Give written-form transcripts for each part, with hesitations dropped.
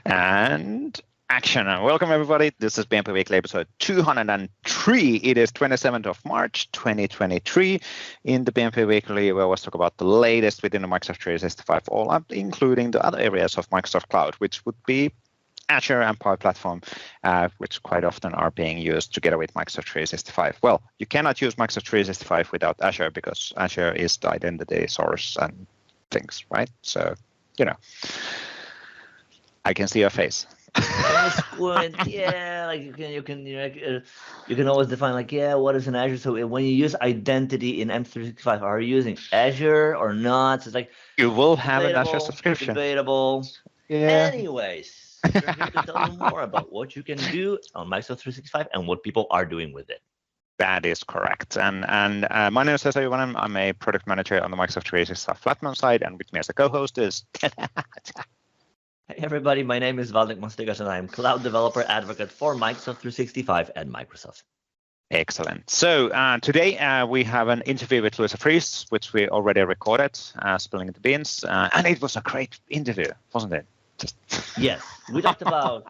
And action. And welcome everybody. This is PnP Weekly episode 203. It is 27th of March 2023. In the PnP Weekly, we always talk about the latest within the Microsoft 365 all up, including the other areas of Microsoft Cloud, which would be Azure and Power Platform, which quite often are being used together with Microsoft 365. Well, you cannot use Microsoft 365 without Azure because Azure is the identity source and things, right? So, you know, I can see your face. Squint, yeah, like you can always define like, yeah, what is an Azure? So when you use identity in M365, are you using Azure or not? So it's like you will have an Azure subscription. Debatable. Yeah. Anyways, we're here to tell you more about what you can do on Microsoft 365 and what people are doing with it. That is correct. And my name is Vesa Juvonen. I'm a product manager on the Microsoft 365 Flatman side, and with me as a co-host is. Hey everybody, my name is Waldek Mastykarz and I'm cloud developer advocate for Microsoft 365 and Microsoft. Excellent. So today we have an interview with Luise Freese, which we already recorded, spilling the beans, and it was a great interview, wasn't it? Yes, we talked about,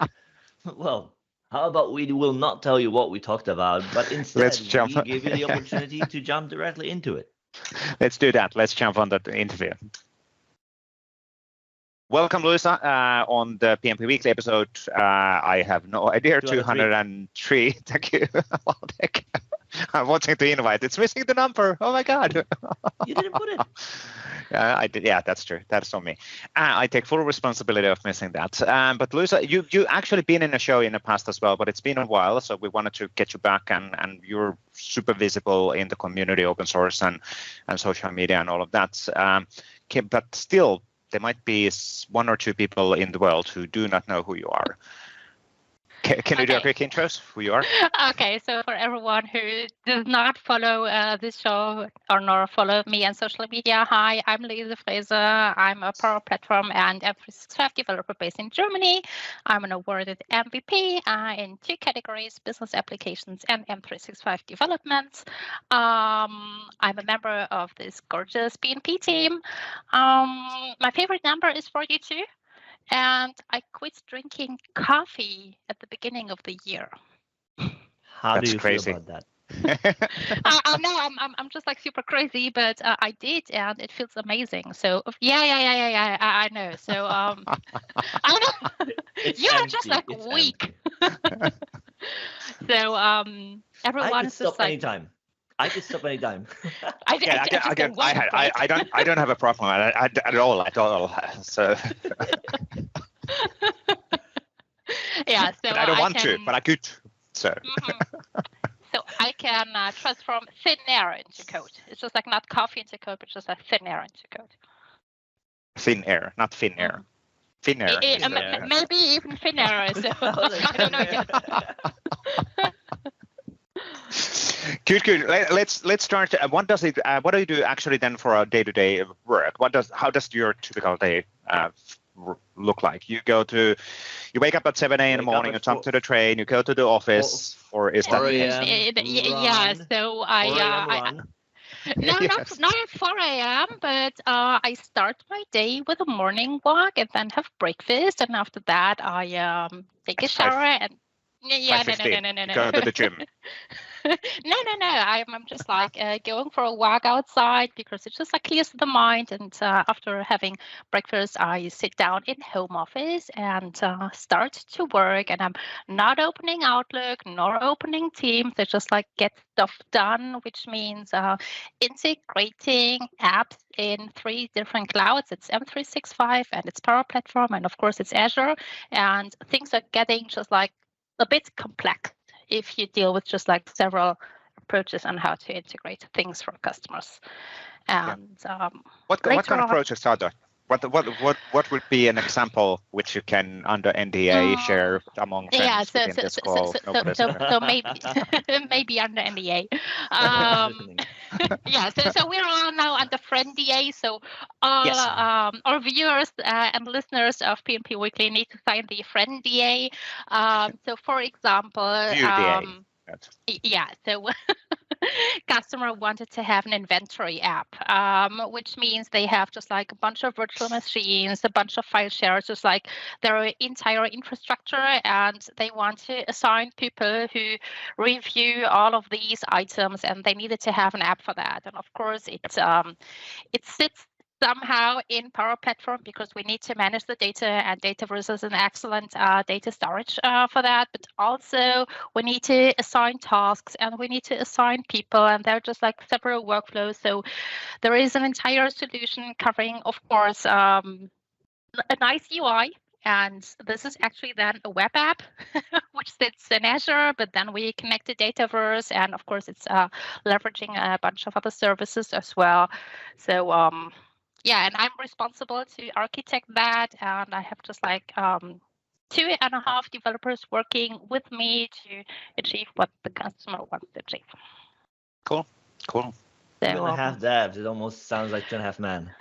well, how about we will not tell you what we talked about, but instead we give you the opportunity to jump directly into it. Let's do that. Let's jump on that interview. Welcome, Luisa, on the PnP Weekly episode. I have no idea, 203. Thank you, Waldek. I'm wanting to invite. It's missing the number. Oh, my God. You didn't put it. I did. Yeah, that's true. That's on me. I take full responsibility of missing that. But Luisa, you actually been in a show in the past as well, but it's been a while, so we wanted to get you back, and you're super visible in the community, open source, and social media and all of that. But still, there might be one or two people in the world who do not know who you are. Can you do a quick intro of who you are? Okay, so for everyone who does not follow this show or nor follow me on social media, hi, I'm Luise Freese. I'm a Power Platform and M365 developer based in Germany. I'm an awarded MVP in two categories, business applications and M365 development. I'm a member of this gorgeous PnP team. My favorite number is 42. And I quit drinking coffee at the beginning of the year. How do you feel about that? I know I'm just like super crazy, but I did, and it feels amazing. So yeah, I know. So I know you're just like weak. So everyone is just like. Anytime. I could stop anytime. I don't have a problem at all. So. Yeah. So I don't want to, but I could. So. Mm-hmm. So I can transform thin air into code. It's just like not coffee into code, but just like thin air into code. Thin air, not thin air. Thin air. Maybe even thin air. So I don't know yet. Good. Let's start. What do you do actually then for a day-to-day work? How does your typical day look like? You wake up at 7 a.m. in the morning, you jump to the train, you go to the office, or is that? Yeah. So I no, not at 4 a.m. But I start my day with a morning walk and then have breakfast, and after that I take a shower and. Yeah, no. Go to the gym. No. I'm just like going for a walk outside because it just like clears the mind. And after having breakfast, I sit down in home office and start to work. And I'm not opening Outlook nor opening Teams. I just like get stuff done, which means integrating apps in 3 different clouds. It's M365 and it's Power Platform, and of course it's Azure. And things are getting just like a bit complex if you deal with just like several approaches on how to integrate things for customers. And what kind of projects are there? What would be an example which you can under NDA share among friends within this call? So maybe under NDA. Yeah. So we're all now under FriendDA. So our viewers and listeners of PnP Weekly need to sign the FriendDA. So for example, ViewDA. yeah. So customer wanted to have an inventory app, which means they have just like a bunch of virtual machines, a bunch of file shares, just like their entire infrastructure, and they want to assign people who review all of these items, and they needed to have an app for that. And of course, it sits somehow in Power Platform because we need to manage the data, and Dataverse is an excellent data storage for that. But also we need to assign tasks and we need to assign people, and they're just like several workflows. So there is an entire solution covering, of course, a nice UI. And this is actually then a web app, which sits in Azure, but then we connect to Dataverse. And of course, it's leveraging a bunch of other services as well. So yeah, and I'm responsible to architect that. And I have just like 2.5 developers working with me to achieve what the customer wants to achieve. Cool. So, 2.5 devs. It almost sounds like 2.5 men.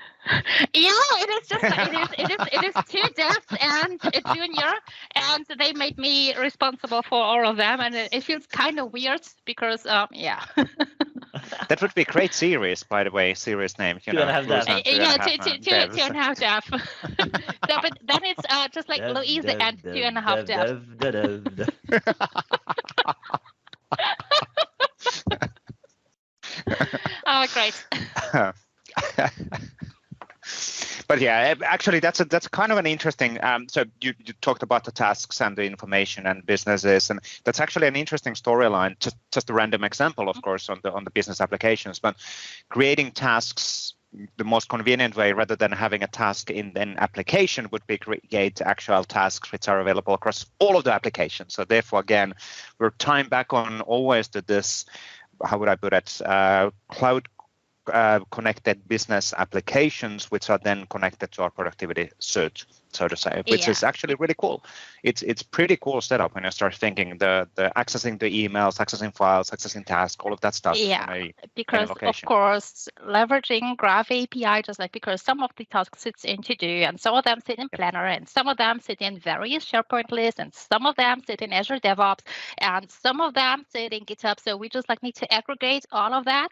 Yeah, it is just it is 2 devs and a junior, and they made me responsible for all of them, and it feels kind of weird because yeah. That would be a great series, by the way. Series name, you know. 2.5 devs. Yeah, 2.5 devs. So, but then it's just like Luisa and 2.5 devs. Oh, great. But yeah, actually, that's kind of an interesting. So you talked about the tasks and the information and businesses, and that's actually an interesting storyline. Just a random example, of course, on the business applications, but creating tasks the most convenient way, rather than having a task in an application, would be create actual tasks which are available across all of the applications. So therefore, again, we're tying back on always to this. How would I put it? Cloud connected business applications, which are then connected to our productivity suite, so to say, which is actually really cool. It's pretty cool setup when you start thinking the accessing the emails, accessing files, accessing tasks, all of that stuff. Yeah, because of course leveraging Graph API, just like because some of the tasks sits in To Do, and some of them sit in Planner, and some of them sit in various SharePoint lists, and some of them sit in Azure DevOps, and some of them sit in GitHub. So we just like need to aggregate all of that.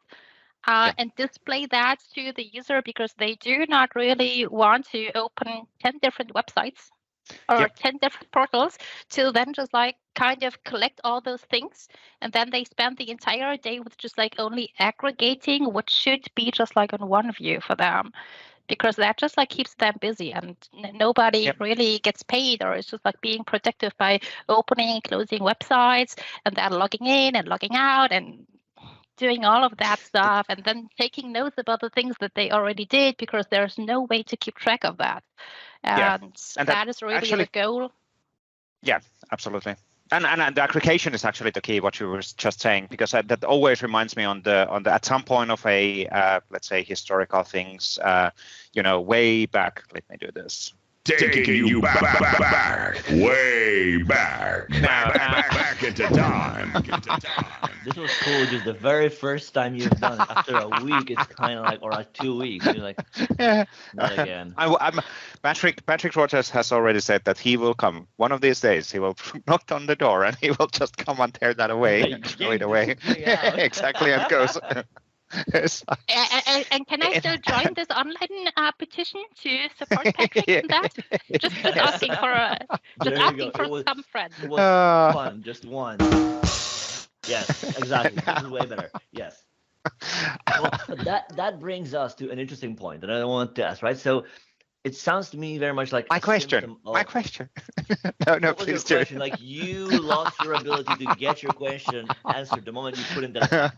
And display that to the user, because they do not really want to open 10 different websites or 10 different portals to then just like kind of collect all those things. And then they spend the entire day with just like only aggregating what should be just like on one view for them, because that just like keeps them busy, and nobody really gets paid or is just like being productive by opening and closing websites and then logging in and logging out and doing all of that stuff, and then taking notes about the things that they already did, because there's no way to keep track of that. And that is really actually the goal. Yeah, absolutely. And the aggregation is actually the key, what you were just saying, because that always reminds me on the at some point of a let's say historical things, way back. Let me do this. Taking you back, way back, back into time. This was cool, just the very first time you've done it. After a week, it's kind of like, or like 2 weeks, you're like, not again. Patrick Rogers has already said that he will come one of these days. He will knock on the door and he will just come and tear that away and throw it away. Exactly, and goes. And can I still join this online petition to support Patrick in that? Just asking for some friends. It was fun, just one. Yes, exactly. This is way better. Yes. Well, that brings us to an interesting point that I want to ask, right? So it sounds to me very much like my question. No, please do. Like you lost your ability to get your question answered the moment you put in that.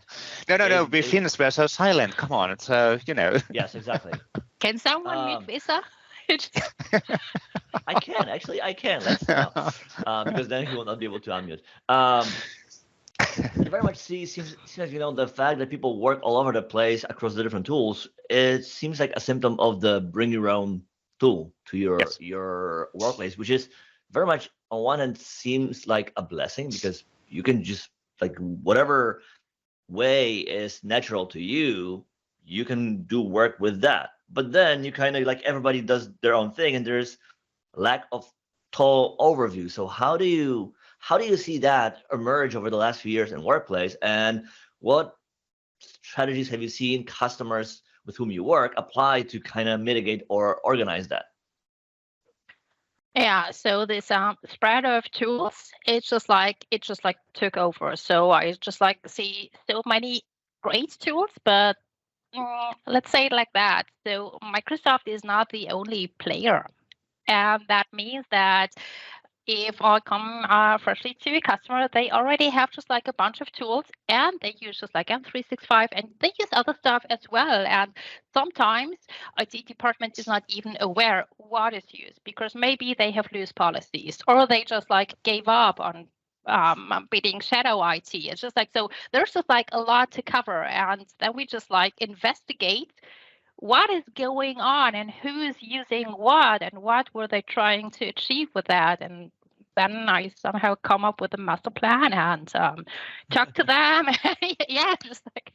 No. We finished. We're so silent. Come on. It's Yes, exactly. Can someone mute Vesa? I can. Let's now, because then he will not be able to unmute. It very much seems like the fact that people work all over the place across the different tools. It seems like a symptom of the bring your own tool to your workplace, which is very much on one hand seems like a blessing, because you can just like whatever way is natural to you, you can do work with that. But then you kind of like everybody does their own thing, and there's lack of total overview. So how do you see that emerge over the last few years in workplace, and what strategies have you seen customers with whom you work apply to kind of mitigate or organize that? Yeah, so this spread of tools, it just like took over. So I just like see so many great tools, but let's say it like that. So Microsoft is not the only player, and that means that if I come freshly to a customer, they already have just like a bunch of tools, and they use just like M365, and they use other stuff as well. And sometimes IT department is not even aware what is used because maybe they have loose policies or they just like gave up on beating shadow IT. It's just like, so there's just like a lot to cover, and then we just like investigate what is going on and who's using what and what were they trying to achieve with that. And then I somehow come up with a master plan and talk to them. Yeah, just like,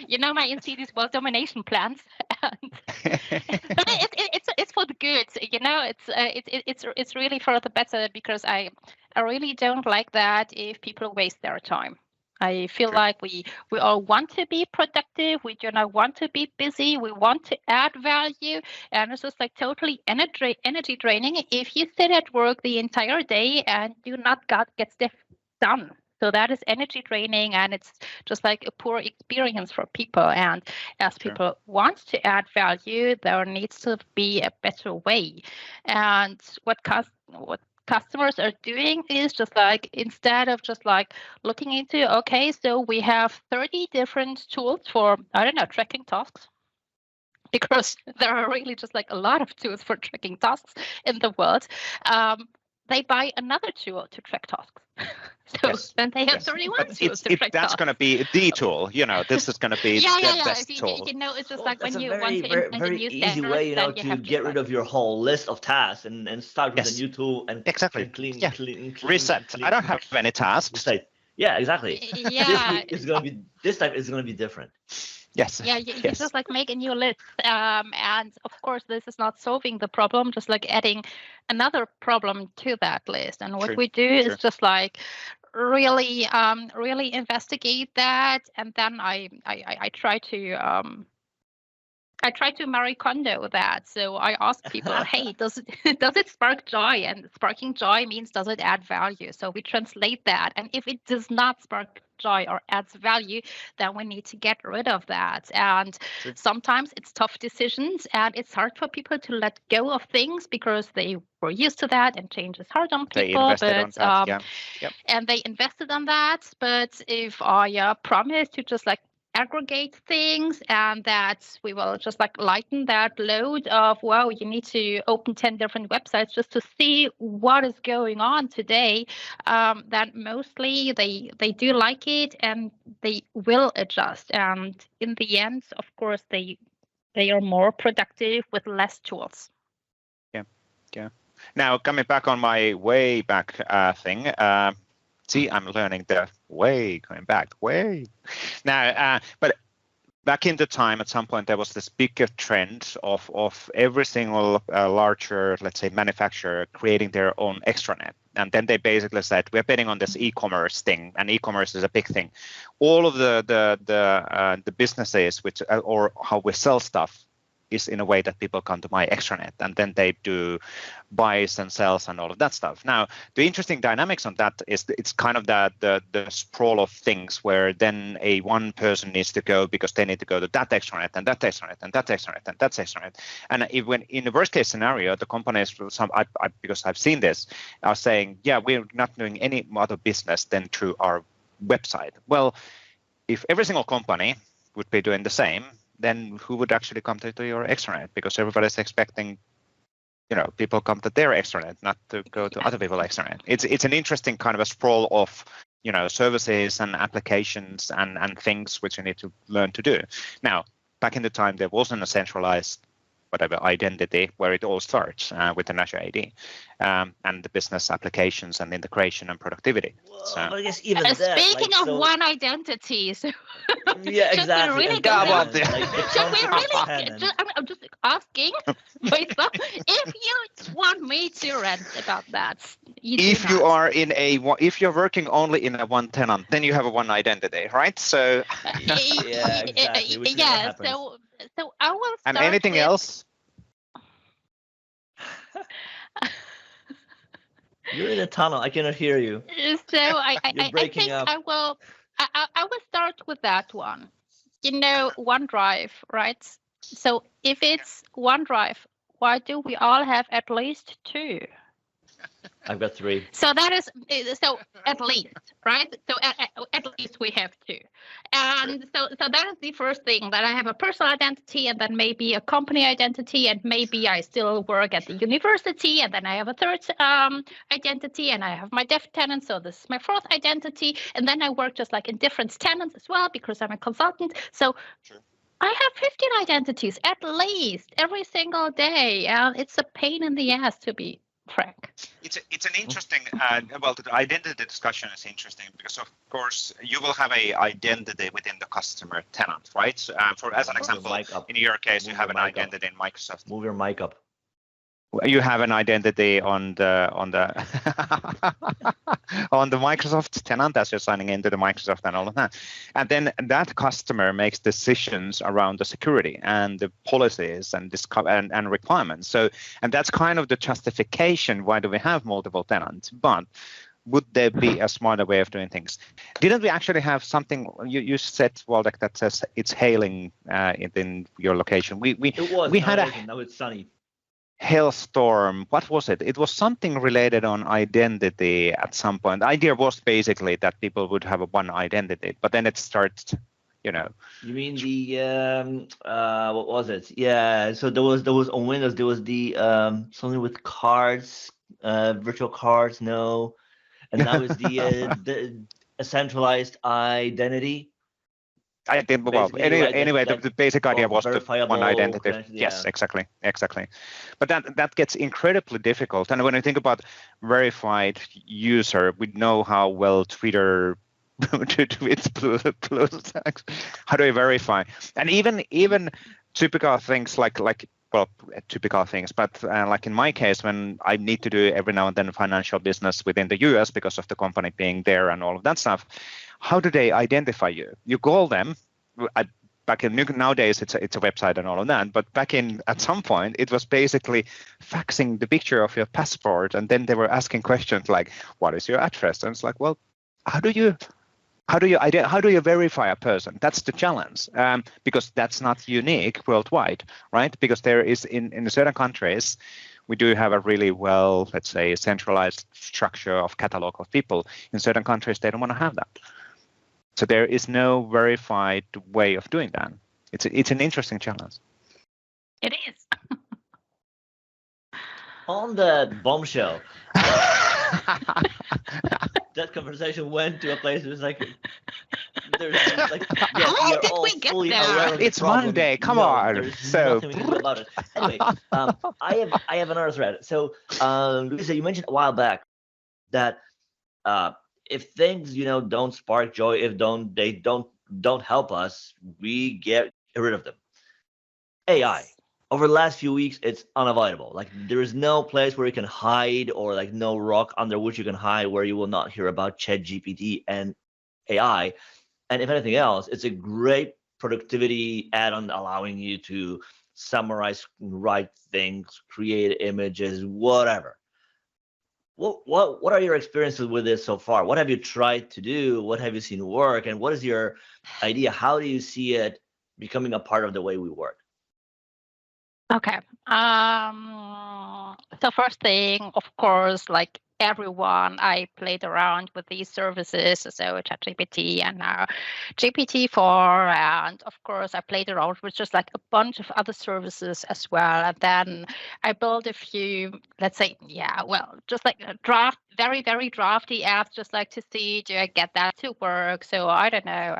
I see these world domination plans. And it's for the good, it's really for the better, because I really don't like that if people waste their time. I feel like we all want to be productive. We do not want to be busy. We want to add value. And it's just like totally energy draining if you sit at work the entire day and do not get stuff done. So that is energy draining, and it's just like a poor experience for people. And as people want to add value, there needs to be a better way. And what customers are doing is just like, instead of just like looking into, okay, so we have 30 different tools for, I don't know, tracking tasks, because there are really just like a lot of tools for tracking tasks in the world. They buy another tool to track tasks. So then they have 31 tools to track tasks. That's going to be the tool, this is going to be the best tool. It's just like when you want to implement a very new easy way, to get rid of your whole list of tasks and start with a new tool and clean. Reset. I don't have any tasks. Yeah, exactly. Yeah. This time is going to be different. Yes. Yeah, you just like make a new list. And of course, this is not solving the problem, just like adding another problem to that list. And what we do is just like really investigate that. And then I try to Marie Kondo that. So I ask people, hey, does it spark joy? And sparking joy means, does it add value? So we translate that. And if it does not spark joy or adds value, then we need to get rid of that. And sometimes it's tough decisions, and it's hard for people to let go of things because they were used to that, and change is hard on people. And they invested on that. But if I promise to just like aggregate things, and that we will just like lighten that load of, wow, you need to open 10 different websites just to see what is going on today, that mostly they do like it, and they will adjust. And in the end, of course, they are more productive with less tools. Yeah. Now, coming back on my way back thing, see, I'm learning the going back. Now, but back in the time, at some point, there was this bigger trend of every single larger, let's say, manufacturer creating their own extranet. And then they basically said, we're betting on this e-commerce thing, and e-commerce is a big thing. All of the businesses, which or how we sell stuff, is in a way that people come to my extranet, and then they do buys and sells and all of that stuff. Now, the interesting dynamics on that is it's kind of the sprawl of things where then one person needs to go because they need to go to that extranet and that extranet and that extranet and that extranet. And when in the worst case scenario, the companies, because I've seen this, are saying, yeah, we're not doing any other business than through our website. Well, if every single company would be doing the same, then who would actually come to your extranet? Because everybody's expecting, people come to their extranet, not to go to other people's extranet. It's an interesting kind of a sprawl of, services and applications and things which you need to learn to do. Now, back in the time, there wasn't a centralized identity where it all starts with an Azure AD and the business applications and integration and productivity. Well, so, I guess even speaking of one identity, so yeah, exactly. Really I'm just asking myself if you want me to rant about that. if you're working only in a one tenant, then you have a one identity, right? So yeah, exactly. Which never happens. So I will start and anything with, else? You're in a tunnel. I cannot hear you. So I breaking think up. I will start with that one. OneDrive, right? So if it's OneDrive, why do we all have at least 2? I've got 3. So that is at least, right? So at least we have 2, and so that is the first thing, that I have a personal identity, and then maybe a company identity, and maybe I still work at the university, and then I have a third identity, and I have my dev tenant. So this is my 4th identity, and then I work just like in different tenants as well because I'm a consultant. So. Sure. I have 15 identities at least every single day, and it's a pain in the ass, to be frank. It's an interesting, the identity discussion is interesting because, of course, you will have a identity within the customer tenant, right? So, as an example, in your case, you have an identity in Microsoft. Move your mic up. You have an identity on the on the Microsoft tenant as you're signing into the Microsoft and all of that, and then that customer makes decisions around the security and the policies and and requirements. So, and that's kind of the justification why do we have multiple tenants. But would there be a smarter way of doing things? Didn't we actually have something? You said, Waldek, that says it's hailing in your location. We had now it's sunny. Hailstorm. What was it? It was something related on identity at some point. The idea was basically that people would have one identity, but then it starts, You mean the what was it? Yeah. So there was on Windows. There was the something with cards, virtual cards. No, and now it's the a centralized identity. I think, well, anyway, the basic idea was the one identity. Yes, exactly. But that gets incredibly difficult. And when you think about verified user, we know how well Twitter tweets plus how do we verify? And even typical things like typical things, but like in my case, when I need to do every now and then financial business within the US because of the company being there and all of that stuff, how do they identify you? You call them. Back in nowadays, it's a website and all of that. But back in at some point, it was basically faxing the picture of your passport, and then they were asking questions like, "What is your address?" And it's like, well, how do you verify a person? That's the challenge, because that's not unique worldwide, right? Because there is in certain countries, we do have a really well, let's say, centralized structure of catalog of people. In certain countries, they don't want to have that. So there is no verified way of doing that. It's an interesting challenge. It is. On the bombshell, that conversation went to a place that was like, how did we get there? It's Monday. Come on. There's nothing we can do about it. Anyway, I have another thread. So, Luisa, you mentioned a while back that if things don't spark joy, if they don't help us, we get rid of them. AI. Over the last few weeks, it's unavoidable. Like, there is no place where you can hide, or like no rock under which you can hide where you will not hear about ChatGPT and AI. And if anything else, it's a great productivity add-on, allowing you to summarize, write things, create images, whatever. What are your experiences with this so far? What have you tried to do? What have you seen work? And what is your idea? How do you see it becoming a part of the way we work? Okay. So first thing, of course, like everyone, I played around with these services, so ChatGPT and now GPT-4, and of course I played around with just like a bunch of other services as well. And then I built a few, let's say, just like very, very drafty apps, just like to see, do I get that to work? So I don't know,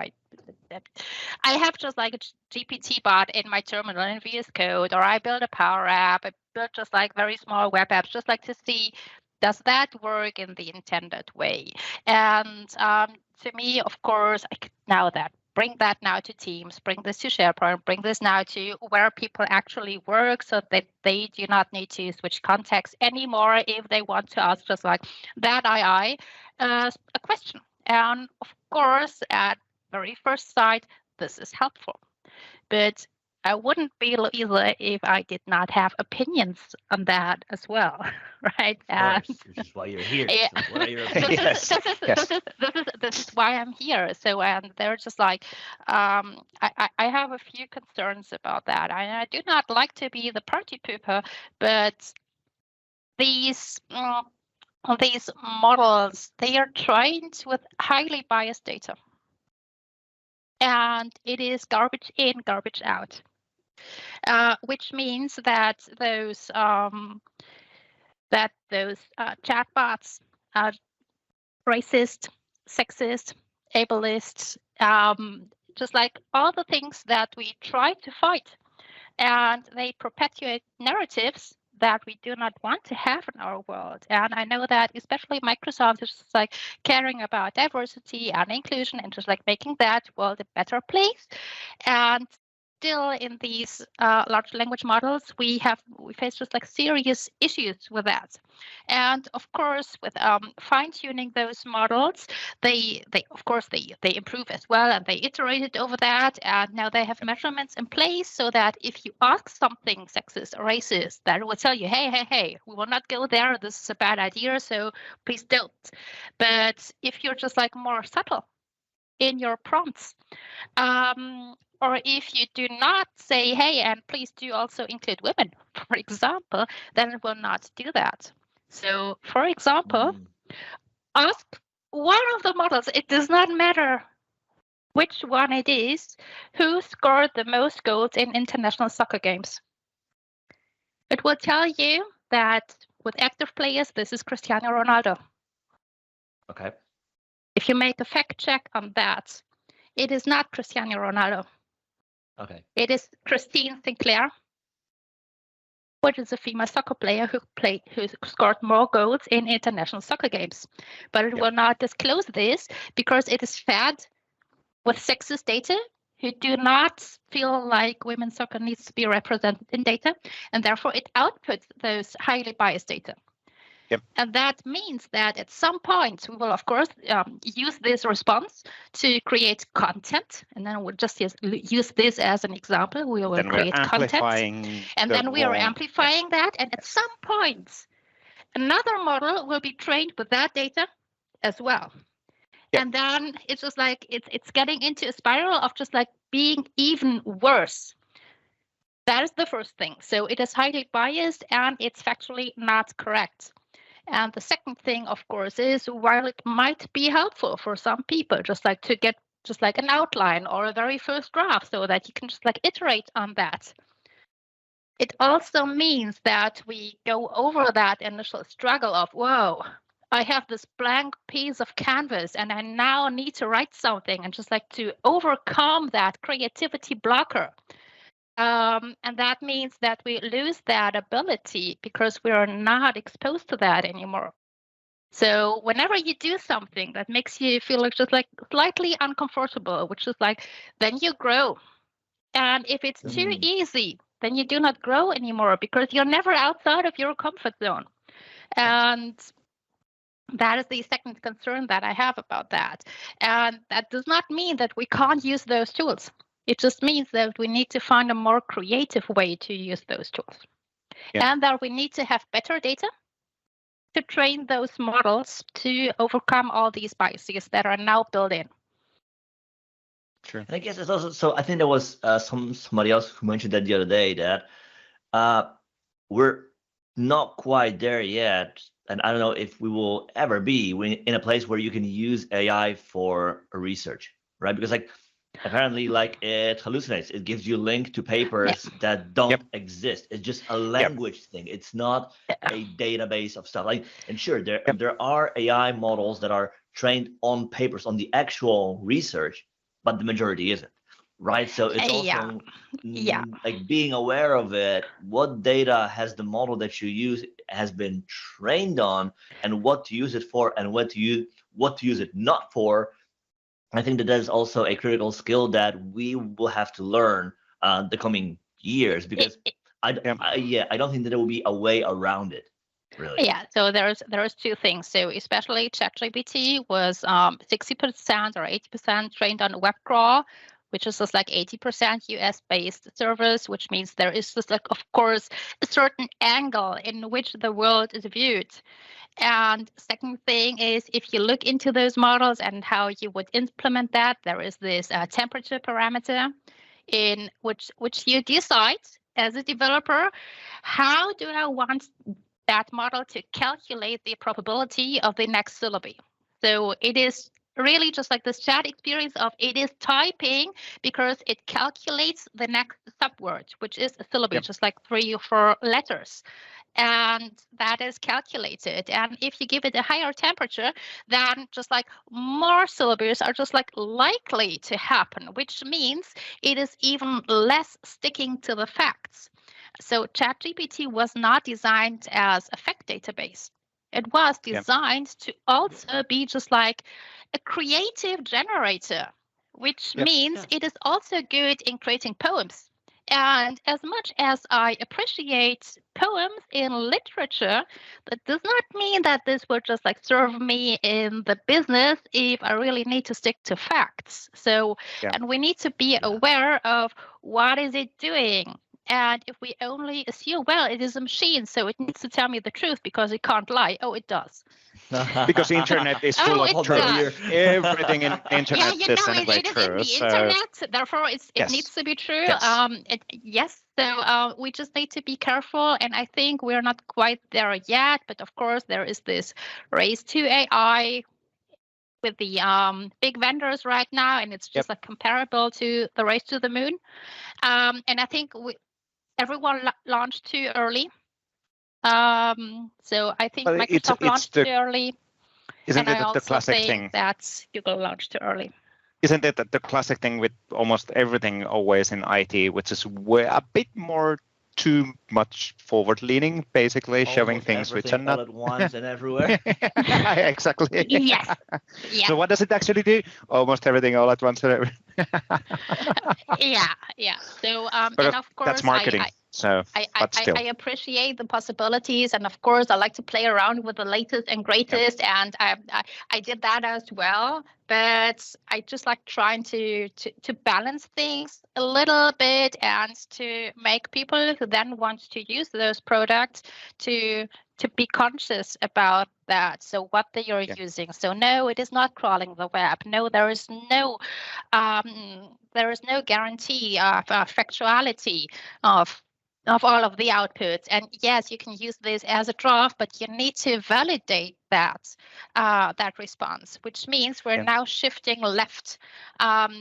I have just like a GPT bot in my terminal in VS Code, or I build a Power App. I built just like very small web apps, just like to see, does that work in the intended way? And to me, of course, now that bring that now to Teams, bring this to SharePoint, bring this now to where people actually work so that they do not need to switch context anymore if they want to ask just like that AI a question. And of course, at very first sight, this is helpful. But I wouldn't be Luisa if I did not have opinions on that as well, right? Of course, which is why you're here. Yeah. So what are your opinions? This is why I'm here. So they're just like, I have a few concerns about that. I do not like to be the party pooper, but these models, they are trained with highly biased data. And it is garbage in, garbage out. Which means that those chatbots are racist, sexist, ableist, just like all the things that we try to fight, and they perpetuate narratives that we do not want to have in our world. And I know that especially Microsoft is just like caring about diversity and inclusion and just like making that world a better place. And still in these large language models, we face just like serious issues with that. And of course, with fine-tuning those models, they improve as well, and they iterated over that, and now they have measurements in place so that if you ask something sexist or racist, that will tell you, hey, we will not go there. This is a bad idea, so please don't. But if you're just like more subtle in your prompts, or if you do not say, hey, and please do also include women, for example, then it will not do that. So, for example, ask one of the models, it does not matter which one it is, who scored the most goals in international soccer games. It will tell you that with active players, this is Cristiano Ronaldo. Okay. If you make a fact check on that, it is not Cristiano Ronaldo. Okay. It is Christine Sinclair, which is a female soccer player who scored more goals in international soccer games. But it will not disclose this because it is fed with sexist data who do not feel like women's soccer needs to be represented in data, and therefore it outputs those highly biased data. Yep. And that means that at some point we will, of course, use this response to create content, and then we'll just use this as an example. We will create content, and then we are amplifying that. And at some point, another model will be trained with that data as well. Yep. And then it's just like it's getting into a spiral of just like being even worse. That is the first thing. So it is highly biased and it's factually not correct. And the second thing, of course, is while it might be helpful for some people, just like to get just like an outline or a very first draft so that you can just like iterate on that. It also means that we go over that initial struggle of, whoa, I have this blank piece of canvas and I now need to write something, and just like to overcome that creativity blocker. And that means that we lose that ability because we are not exposed to that anymore. So whenever you do something that makes you feel like just like slightly uncomfortable, which is like, then you grow. And if it's too easy, then you do not grow anymore because you're never outside of your comfort zone. And that is the second concern that I have about that. And that does not mean that we can't use those tools. It just means that we need to find a more creative way to use those tools. Yeah. And that we need to have better data to train those models to overcome all these biases that are now built in. Sure. And I guess it's also, so I think there was somebody else who mentioned that the other day that we're not quite there yet. And I don't know if we will ever be in a place where you can use AI for research, right? Because like, apparently, like it hallucinates. It gives you a link to papers that don't exist. It's just a language thing. It's not a database of stuff. Like, and sure, there are AI models that are trained on papers, on the actual research, but the majority isn't, right? So it's also like being aware of it. What data has the model that you use has been trained on, and what to use it for, and what to use it not for. I think that is also a critical skill that we will have to learn the coming years, because I don't think that there will be a way around it, really. Yeah, so there's two things. So especially ChatGPT was 60% or 80% trained on WebCrawl, which is just like 80% US-based servers, which means there is just like, of course, a certain angle in which the world is viewed. And second thing is, if you look into those models and how you would implement that, there is this temperature parameter in which you decide as a developer, how do I want that model to calculate the probability of the next syllable. So it is really just like this chat experience of it is typing because it calculates the next subword, which is a syllable, just like 3 or 4 letters. And that is calculated. And if you give it a higher temperature, then just like more syllables are just like likely to happen, which means it is even less sticking to the facts. So ChatGPT was not designed as a fact database. It was designed to also be just like a creative generator, which means it is also good in creating poems. And as much as I appreciate poems in literature, that does not mean that this will just like serve me in the business if I really need to stick to facts. So, and we need to be aware of what is it doing. And if we only assume, well, it is a machine, so it needs to tell me the truth because it can't lie. Oh, it does. Because internet is full of truth. Everything in internet is anyway it true. Is in the internet, therefore it needs to be true. Yes. So we just need to be careful, and I think we're not quite there yet. But of course, there is this race to AI with the big vendors right now, and it's just like comparable to the race to the moon. And I think everyone launched too early. So I think Microsoft launched too early. Isn't it the classic thing that Google launched too early? Isn't it the classic thing with almost everything always in IT, which is a bit more too much forward-leaning, basically showing things which are not all at once and everywhere. Exactly. Yes. So what does it actually do? Almost everything all at once and everything. Yeah. So and of course that's marketing. I appreciate the possibilities, and of course I like to play around with the latest and greatest, and I did that as well. But I just like trying to balance things a little bit and to make people who then want to use those products to be conscious about that. So what they are using. So no, it is not crawling the web. No, there is no guarantee of factuality of all of the outputs. And yes, you can use this as a draft, but you need to validate that response, which means we're now shifting left.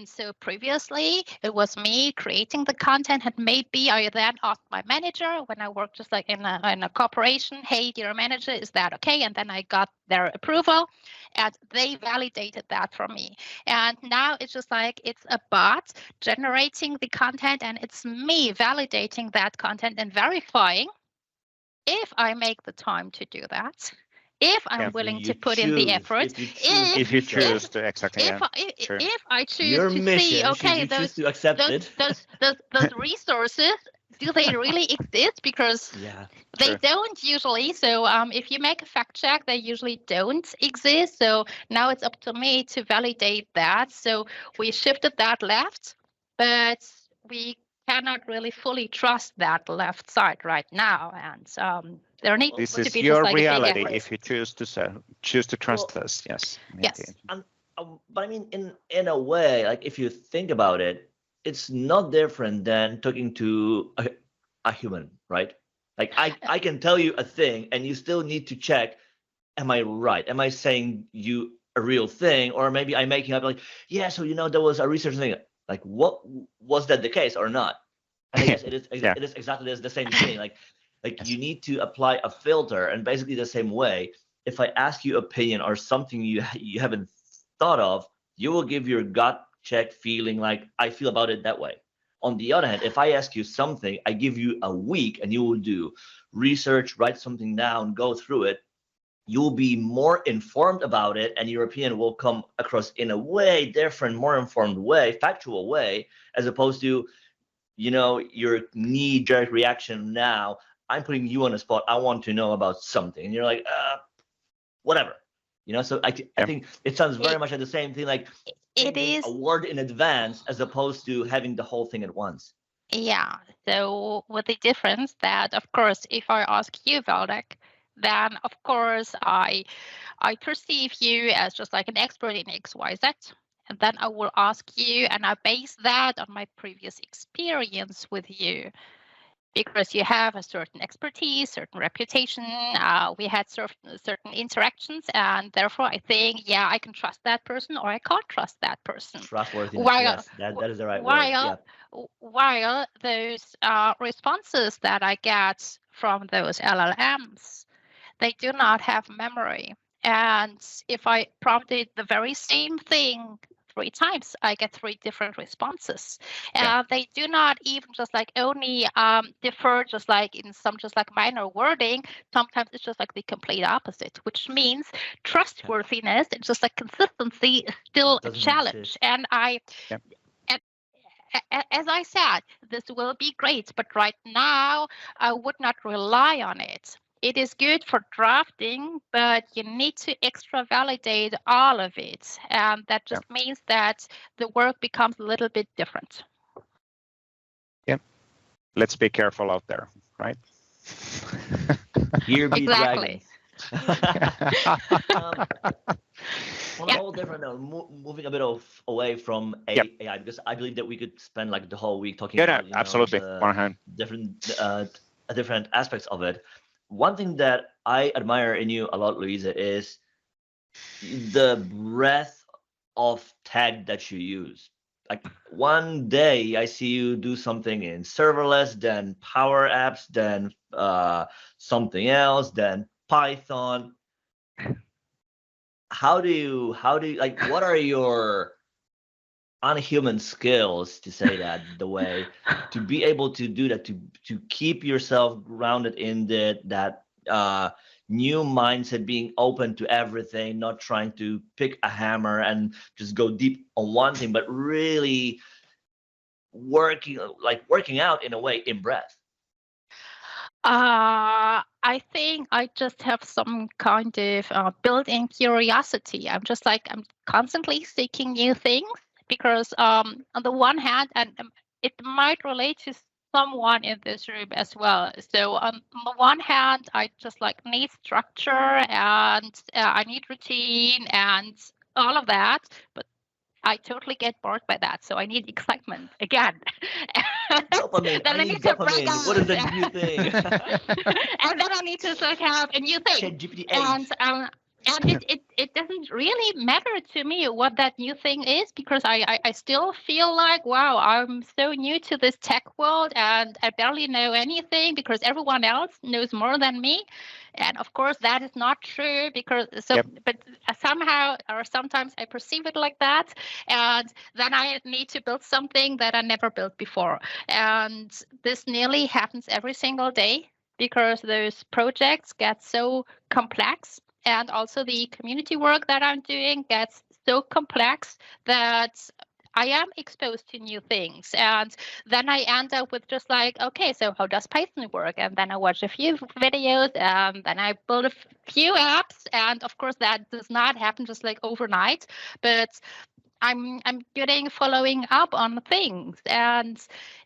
So previously it was me creating the content, and maybe I then asked my manager when I worked just like in a corporation, hey, dear manager, is that okay? And then I got their approval, and they validated that for me. And now it's just like it's a bot generating the content, and it's me validating that content and verifying if I make the time to do that, if I'm willing to put in the effort, if you choose to if I choose your to mission, see, okay, those resources, do they really exist? Because they don't usually. So if you make a fact check, they usually don't exist. So now it's up to me to validate that. So we shifted that left, but we cannot really fully trust that left side right now. And there needs this to is be your just like reality a big if you choose to trust us. Yes. But I mean, in a way, like if you think about it, it's not different than talking to a human, right? Like I can tell you a thing and you still need to check, am I right? Am I saying you a real thing? Or maybe I'm making up like, so there was a research thing. Like, what was that the case or not? And I guess it is exactly the same thing. Like you need to apply a filter, and basically the same way. If I ask you opinion or something you haven't thought of, you will give your gut check feeling like I feel about it that way. On the other hand, if I ask you something, I give you a week and you will do research, write something down, go through it. you'll be more informed about it, and European will come across in a way different, more informed way, factual way, as opposed to, your knee-jerk reaction now. I'm putting you on the spot. I want to know about something. And you're like, whatever. So I think it sounds very much like the same thing, like it is a word in advance as opposed to having the whole thing at once. Yeah. So with the difference that, of course, if I ask you, Waldek, then of course I perceive you as just like an expert in XYZ. And then I will ask you, and I base that on my previous experience with you, because you have a certain expertise, certain reputation. We had certain interactions, and therefore I think, I can trust that person or I can't trust that person. Trustworthiness, yes, that is the right word. Yeah. While those responses that I get from those LLMs, they do not have memory. And if I prompted the very same thing 3 times, I get 3 different responses. They do not even just like only differ just like in some just like minor wording. Sometimes it's just like the complete opposite, which means trustworthiness and just like consistency is still a challenge. And as I said, this will be great, but right now I would not rely on it. It is good for drafting, but you need to extra validate all of it. And that just means that the work becomes a little bit different. Yeah. Let's be careful out there, right? Here be exactly. On a whole different note, moving a bit away from AI, because I believe that we could spend like the whole week talking about absolutely. different aspects of it. One thing that I admire in you a lot, Luisa, is the breadth of tech that you use. Like one day I see you do something in serverless, then Power Apps, then something else, then Python. How do you like, what are your unhuman skills, to say that the way, to be able to do that, to keep yourself grounded in that new mindset, being open to everything, not trying to pick a hammer and just go deep on one thing, but really working out in a way in breadth? I think I just have some kind of built-in curiosity. I'm constantly seeking new things, because on the one hand, and it might relate to someone in this room as well. So on the one hand, I just need structure, and I need routine and all of that, but I totally get bored by that. So I need excitement again. Dopamine. Then I need dopamine. What is the new thing? And then I need to have a new thing. ChatGPT. And it doesn't really matter to me what that new thing is, because I still feel like, wow, I'm so new to this tech world and I barely know anything because everyone else knows more than me. And of course that is not true, because but somehow or sometimes I perceive it like that, and then I need to build something that I never built before. And this nearly happens every single day, because those projects get so complex. And also the community work that I'm doing gets so complex that I am exposed to new things. And then I end up with just like, okay, so how does Python work? And then I watch a few videos, and then I build a few apps. And of course, that does not happen just like overnight, but I'm following up on things, and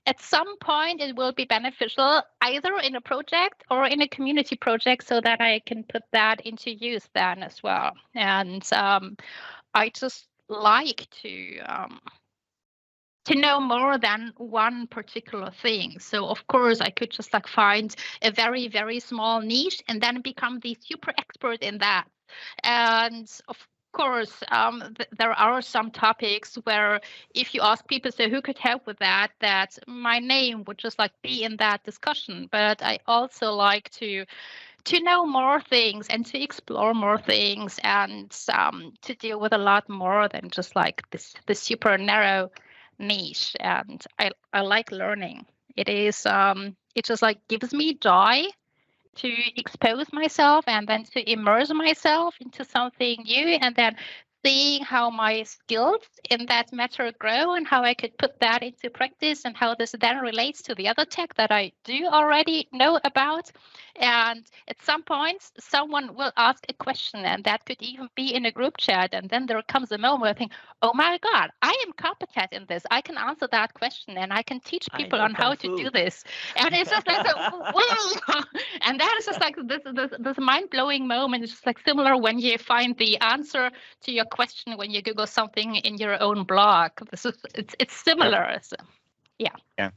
at some point it will be beneficial either in a project or in a community project, so that I can put that into use then as well. And I just like to know more than one particular thing. So of course I could just find a very, very small niche and then become the super expert in that. And of course, there are some topics where if you ask people, so who could help with that, my name would just be in that discussion. But I also like to know more things and to explore more things, and to deal with a lot more than just this super narrow niche. And I like learning. It is it just gives me joy. to expose myself and then to immerse myself into something new, and then seeing how my skills in that matter grow and how I could put that into practice and how this then relates to the other tech that I do already know about. And at some point, someone will ask a question, and that could even be in a group chat. And then there comes a moment where I think, oh my God, I am competent in this. I can answer that question and I can teach people on how to do this. And it's just like, whoa. And that is just like this mind-blowing moment. It's just like similar when you find the answer to your question when you Google something in your own blog. It's similar. So, yeah.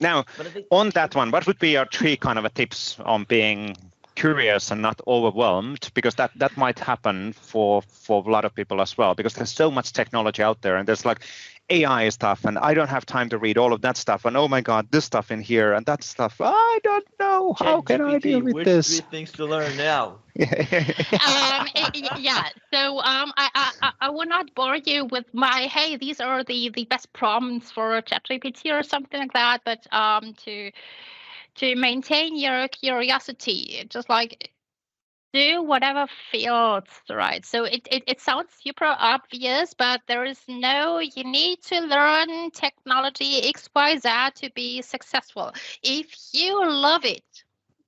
Now, on that one, what would be your 3 kind of tips on being curious and not overwhelmed? Because that might happen for a lot of people as well, because there's so much technology out there, and there's like AI stuff, and I don't have time to read all of that stuff, and oh my God, this stuff in here and that stuff. I don't know. How can I deal with this? Which 3 things to learn now? Yeah. So I will not bore you with my, hey, these are the best prompts for ChatGPT or something like that, but to maintain your curiosity, just like do whatever feels right. So it sounds super obvious, but there is no, you need to learn technology XYZ to be successful. If you love it,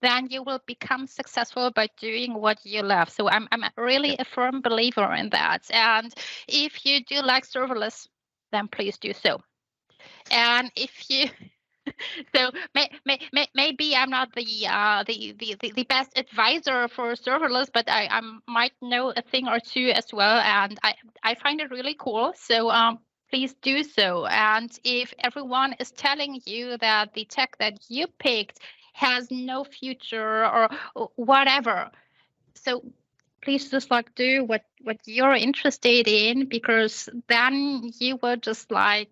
then you will become successful by doing what you love. So I'm really a firm believer in that. And if you do like serverless, then please do so. And if you so maybe I'm not the best advisor for serverless, but I might know a thing or two as well, and I find it really cool. So please do so. And if everyone is telling you that the tech that you picked has no future or whatever, so please just like do what you're interested in, because then you will just like,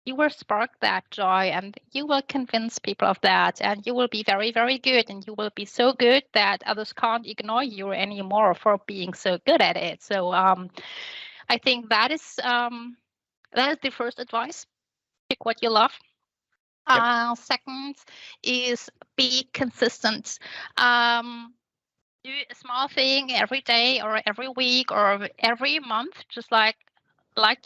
you will spark that joy and you will convince people of that, and you will be very, very good, and you will be so good that others can't ignore you anymore for being so good at it. So I think that is the first advice. Pick what you love. Yep. Second is be consistent. Do a small thing every day or every week or every month, just like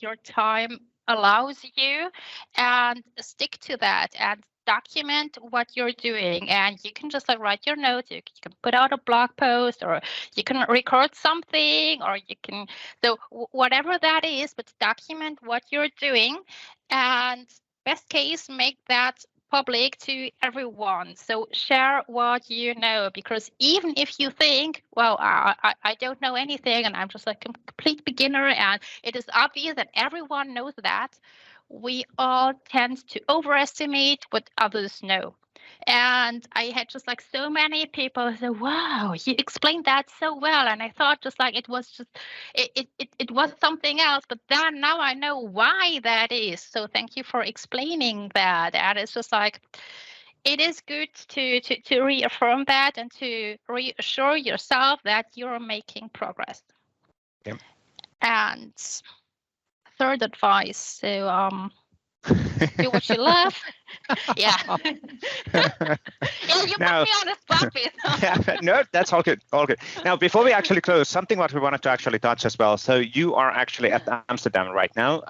your time allows you, and stick to that and document what you're doing. And you can just like write your notes, you can put out a blog post, or you can record something, or you can, so whatever that is, but document what you're doing, and best case, make that public to everyone. So share what you know, because even if you think, well, I don't know anything and I'm just a complete beginner, and it is obvious that everyone knows that, we all tend to overestimate what others know. And I had just like so many people say, wow, you explained that so well. And I thought just like it was just, it was something else. But then now I know why that is. So thank you for explaining that. And it's just like, it is good to reaffirm that and to reassure yourself that you're making progress. Yep. And third advice, so do what you love. Yeah. Yeah, you now, put me on the spot, Vesa. No, that's all good. All good. Now, before we actually close, something what we wanted to actually touch as well. So you are actually at Amsterdam right now.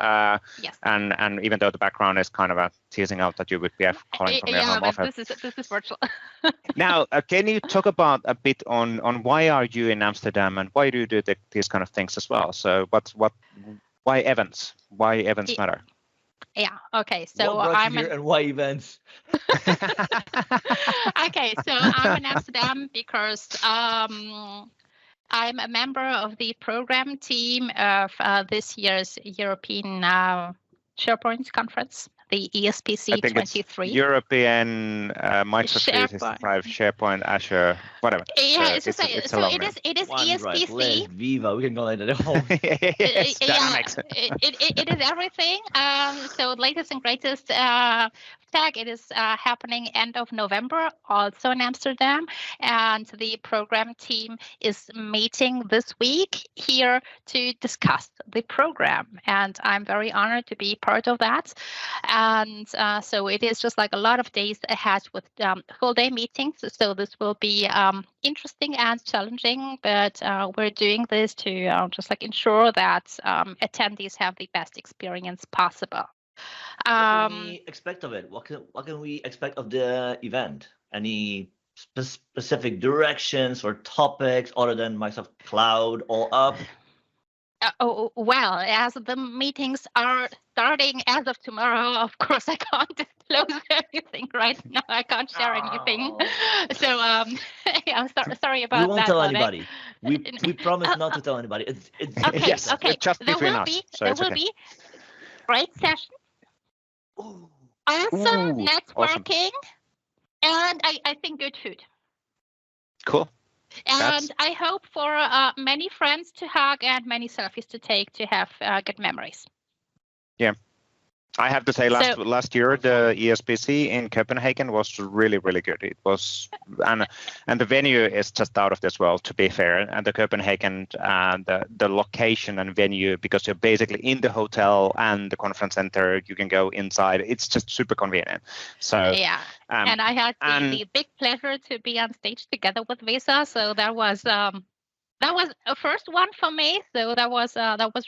Yes. And even though the background is kind of teasing out that you would be calling from your home office. This is virtual. Now, can you talk about a bit on why are you in Amsterdam and why do you do these kind of things as well? So why events? Why events matter? Yeah. Okay. So what brought you here and why events? Okay. So I'm in Amsterdam because I'm a member of the program team of this year's European SharePoint conference, the ESPC 23. European Microsoft 365 SharePoint Azure, whatever. Yeah, it is ESPC. Viva, we can go into the whole. Yes, dynamics. It is everything. So latest and greatest tech. It is happening end of November, also in Amsterdam, and the program team is meeting this week here to discuss the program, and I'm very honored to be part of that. And so it is just like a lot of days ahead with whole day meetings. So this will be interesting and challenging, but we're doing this to just like ensure that attendees have the best experience possible. What can we expect of it? What can we expect of the event? Any specific directions or topics other than Microsoft Cloud all up? Well, as the meetings are starting as of tomorrow, of course, I can't disclose anything right now. I can't share anything. So I'm sorry about that. We won't tell anybody. We promise not to tell anybody. It's okay. Yes, Okay. just between us. There will be great session. Awesome networking, and I think good food. Cool. And I hope for many friends to hug and many selfies to take to have good memories. Yeah. I have to say, last year the ESPC in Copenhagen was really, really good. It was, and the venue is just out of this world, to be fair. And the Copenhagen, the location and venue, because you're basically in the hotel and the conference center, you can go inside. It's just super convenient. So yeah, and I had the big pleasure to be on stage together with Vesa. So that was a first one for me, so that was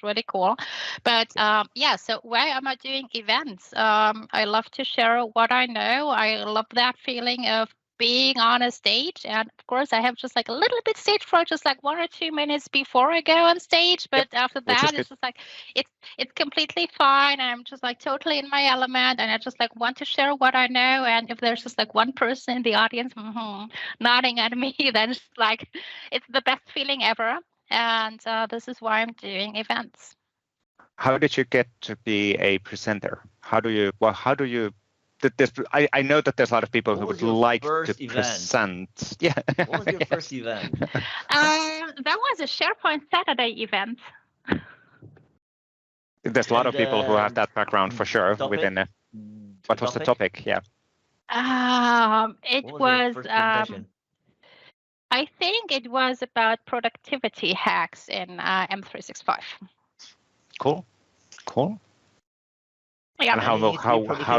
really cool. But yeah, so why am I doing events? I love to share what I know. I love that feeling of being on a stage, and of course I have just like a little bit stage fright, just like 1 or 2 minutes before I go on stage. But after that, it's just like it's completely fine. I'm just like totally in my element, and I just like want to share what I know. And if there's just like one person in the audience nodding at me, then it's like it's the best feeling ever. And this is why I'm doing events. How did you get to be a presenter? How do you? I know that there's a lot of people who would like to present. Yeah. What was your first event? That was a SharePoint Saturday event. There's a lot of people who have that background for sure within it. What was the topic? Yeah. It was I think it was about productivity hacks in M365. Cool. Yeah. And how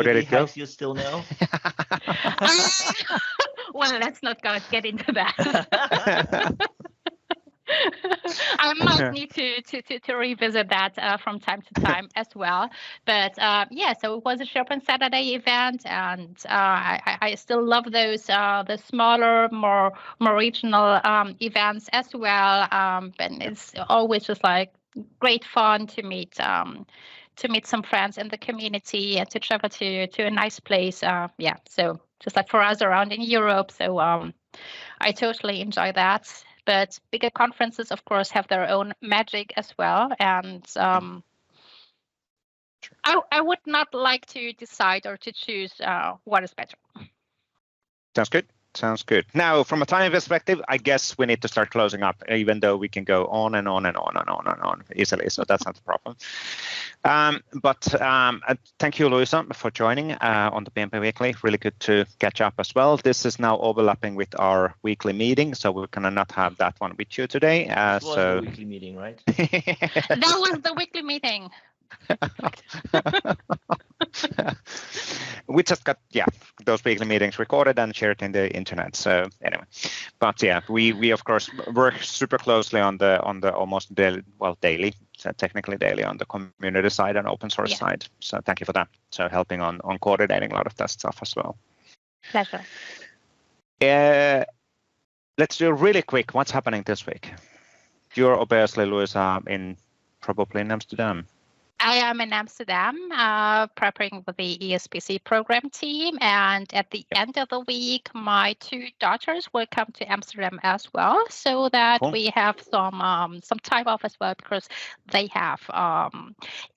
did it go? You still know? Well, let's not get into that. I might need to revisit that from time to time as well. But yeah, so it was a SharePoint Saturday event, and I still love those the smaller, more regional events as well. And it's always just like great fun to meet some friends in the community and to travel to a nice place. Yeah, so just like for us around in Europe. So I totally enjoy that. But bigger conferences, of course, have their own magic as well. And I would not like to decide or to choose what is better. Sounds good. Now, from a time perspective, I guess we need to start closing up, even though we can go on and on and on and on and on easily. So that's not a problem. But thank you, Luisa, for joining on the PnP Weekly. Really good to catch up as well. This is now overlapping with our weekly meeting, so we're going to not have that one with you today. This was the weekly meeting, right? That was the weekly meeting. We just got those weekly meetings recorded and shared in the internet. So anyway, but yeah, we of course work super closely on the almost daily, so technically daily on the community side and open source side. So thank you for that. So helping on coordinating a lot of that stuff as well. Pleasure. Let's do really quick. What's happening this week? You're obviously, Luisa, probably in Amsterdam. I am in Amsterdam, preparing for the ESPC program team, and at the end of the week, my 2 daughters will come to Amsterdam as well, so that we have some time off as well, because they have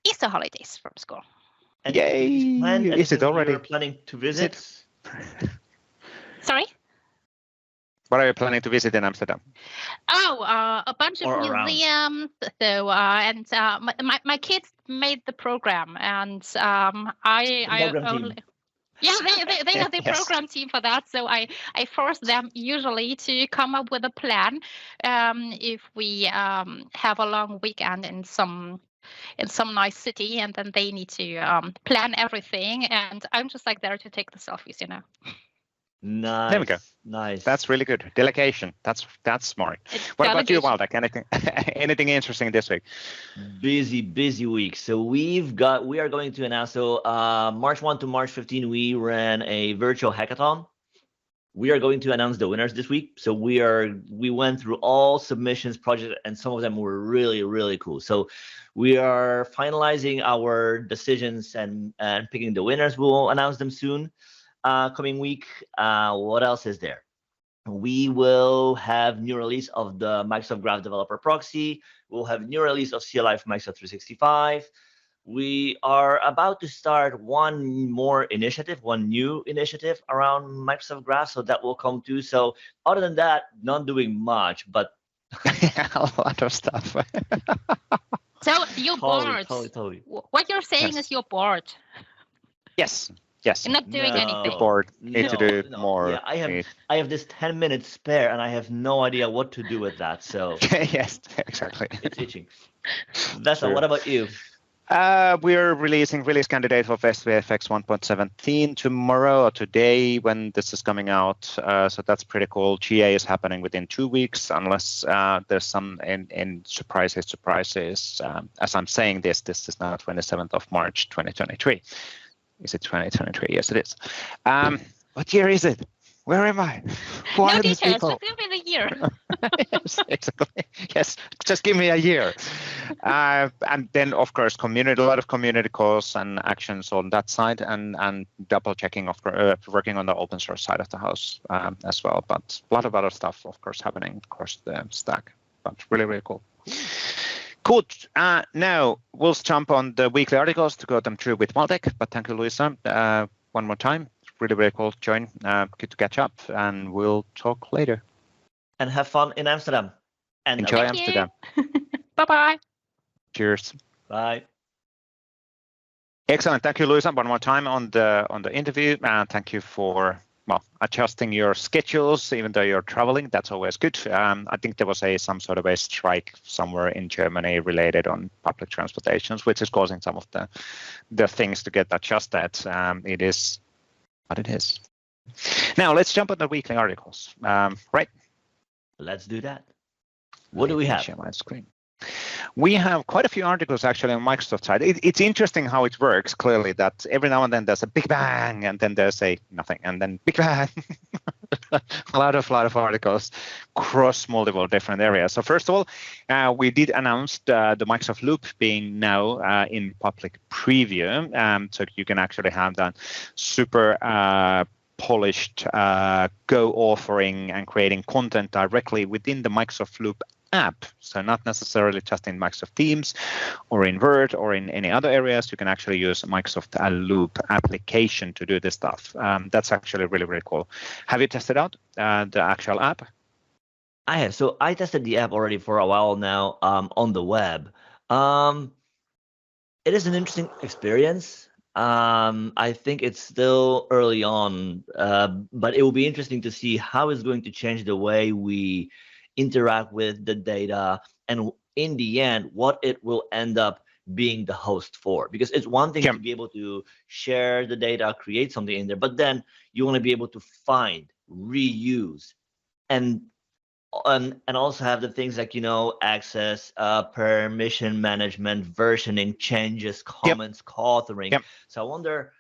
Easter holidays from school. And yay! Is it already? You're planning to visit? Sorry? What are you planning to visit in Amsterdam? A bunch of museums. So and my kids made the program, and I only. Yeah, they have the program team for that. So I force them usually to come up with a plan if we have a long weekend in some in some nice city, and then they need to plan everything, and I'm just like there to take the selfies, you know. Nice. There we go. Nice. That's really good. Delegation. That's smart. What about you, Waldek? Anything interesting this week? Busy week. So we are going to announce. So March 1 to March 15, we ran a virtual hackathon. We are going to announce the winners this week. So we went through all submissions, projects, and some of them were really cool. So we are finalizing our decisions and picking the winners. We'll announce them soon. Coming week. What else is there? We will have new release of the Microsoft Graph Developer Proxy. We'll have new release of CLI for Microsoft 365. We are about to start one new initiative around Microsoft Graph, so that will come too. So other than that, not doing much, but a lot of stuff. So you're bored. Totally. What you're saying is you're bored. Yes. You're not doing anything. Bored. Need to do more. Yeah, I have this 10 minutes spare, and I have no idea what to do with that. So yes, exactly. It's itching. That's all. What about you? We're releasing release candidate for SVFX 1.17 tomorrow or today when this is coming out. So that's pretty cool. GA is happening within 2 weeks, unless there's some in surprises. As I'm saying this is now 27th of March 2023. Is it 2023? Yes, it is. What year is it? Where am I? Who no are these details, people? just give me the year. Yes, exactly. Yes, just give me a year. And then, of course, a lot of community calls and actions on that side, and double checking of working on the open source side of the house as well. But a lot of other stuff, of course, happening across the stack. But really cool. Cool. Now we'll jump on the weekly articles to go them through with Waldek. But thank you, Luisa, one more time. Really cool to join. Good to catch up, and we'll talk later. And have fun in Amsterdam. And enjoy Amsterdam. Bye-bye. Cheers. Bye. Excellent. Thank you, Luisa, one more time on the interview. Thank you for adjusting your schedules, even though you're traveling. That's always good. I think there was some sort of a strike somewhere in Germany related on public transportations, which is causing some of the things to get adjusted. It is what it is. Now let's jump on the weekly articles. Right. Let's do that. What do we have? Share my screen. We have quite a few articles actually on Microsoft side. It's interesting how it works. Clearly, that every now and then there's a big bang, and then there's a nothing, and then big bang. a lot of articles across multiple different areas. So first of all, we did announce the Microsoft Loop being now in public preview, so you can actually have that super polished Go authoring and creating content directly within the Microsoft Loop app. So not necessarily just in Microsoft Teams or in Word or in any other areas. You can actually use a Microsoft Loop application to do this stuff. That's actually really cool. Have you tested out the actual app? I have. So I tested the app already for a while now on the web. It is an interesting experience. I think it's still early on, but it will be interesting to see how it's going to change the way we interact with the data, and in the end, what it will end up being the host for. Because it's one thing to be able to share the data, create something in there, but then you want to be able to find, reuse, and also have the things like, access, permission management, versioning, changes, comments, co-authoring. So I wonder,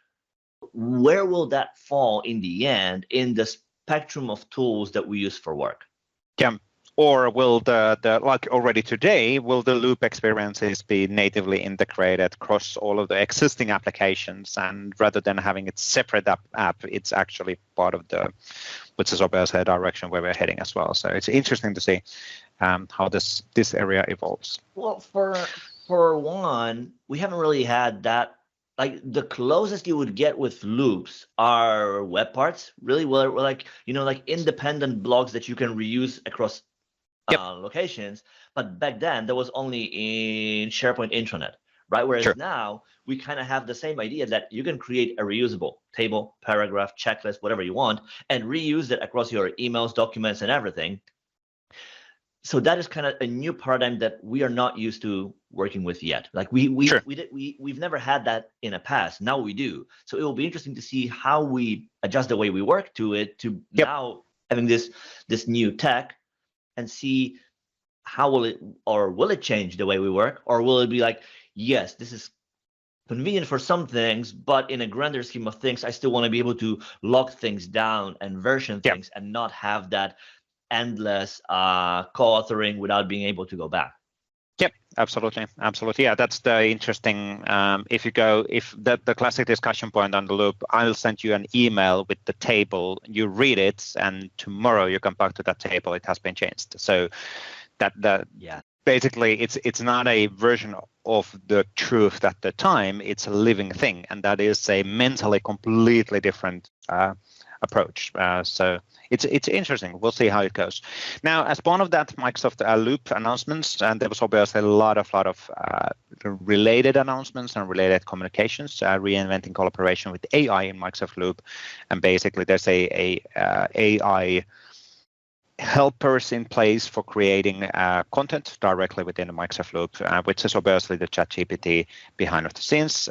where will that fall in the end in the spectrum of tools that we use for work? Or will the like already today, will the Loop experiences be natively integrated across all of the existing applications, and rather than having it separate app, it's actually part of which is obviously a direction where we're heading as well. So it's interesting to see how this area evolves. Well, for one, we haven't really had that. Like the closest you would get with loops are web parts, really, where like independent blocks that you can reuse across locations. But back then, there was only in SharePoint intranet, right? Whereas now we kind of have the same idea that you can create a reusable table, paragraph, checklist, whatever you want, and reuse it across your emails, documents, and everything. so that is kind of a new paradigm that we are not used to working with yet. Like we've never had that in the past. Now we do. So it will be interesting to see how we adjust the way we work to it to now having this new tech, and see how will it change the way we work, or will it be like, yes, this is convenient for some things, but in a grander scheme of things, I still want to be able to lock things down and version things and not have that endless co-authoring without being able to go back. Yep, absolutely. Yeah, that's the interesting. If the classic discussion point on the loop, I'll send you an email with the table. You read it, and tomorrow you come back to that table. It has been changed. So basically, it's not a version of the truth at the time. It's a living thing, and that is a mentally completely different approach. So it's interesting. We'll see how it goes. Now, as part of that Microsoft Loop announcements, and there was obviously a lot of related announcements and related communications, reinventing collaboration with AI in Microsoft Loop, and basically there's a AI helpers in place for creating content directly within the Microsoft Loop, which is obviously the ChatGPT behind the scenes,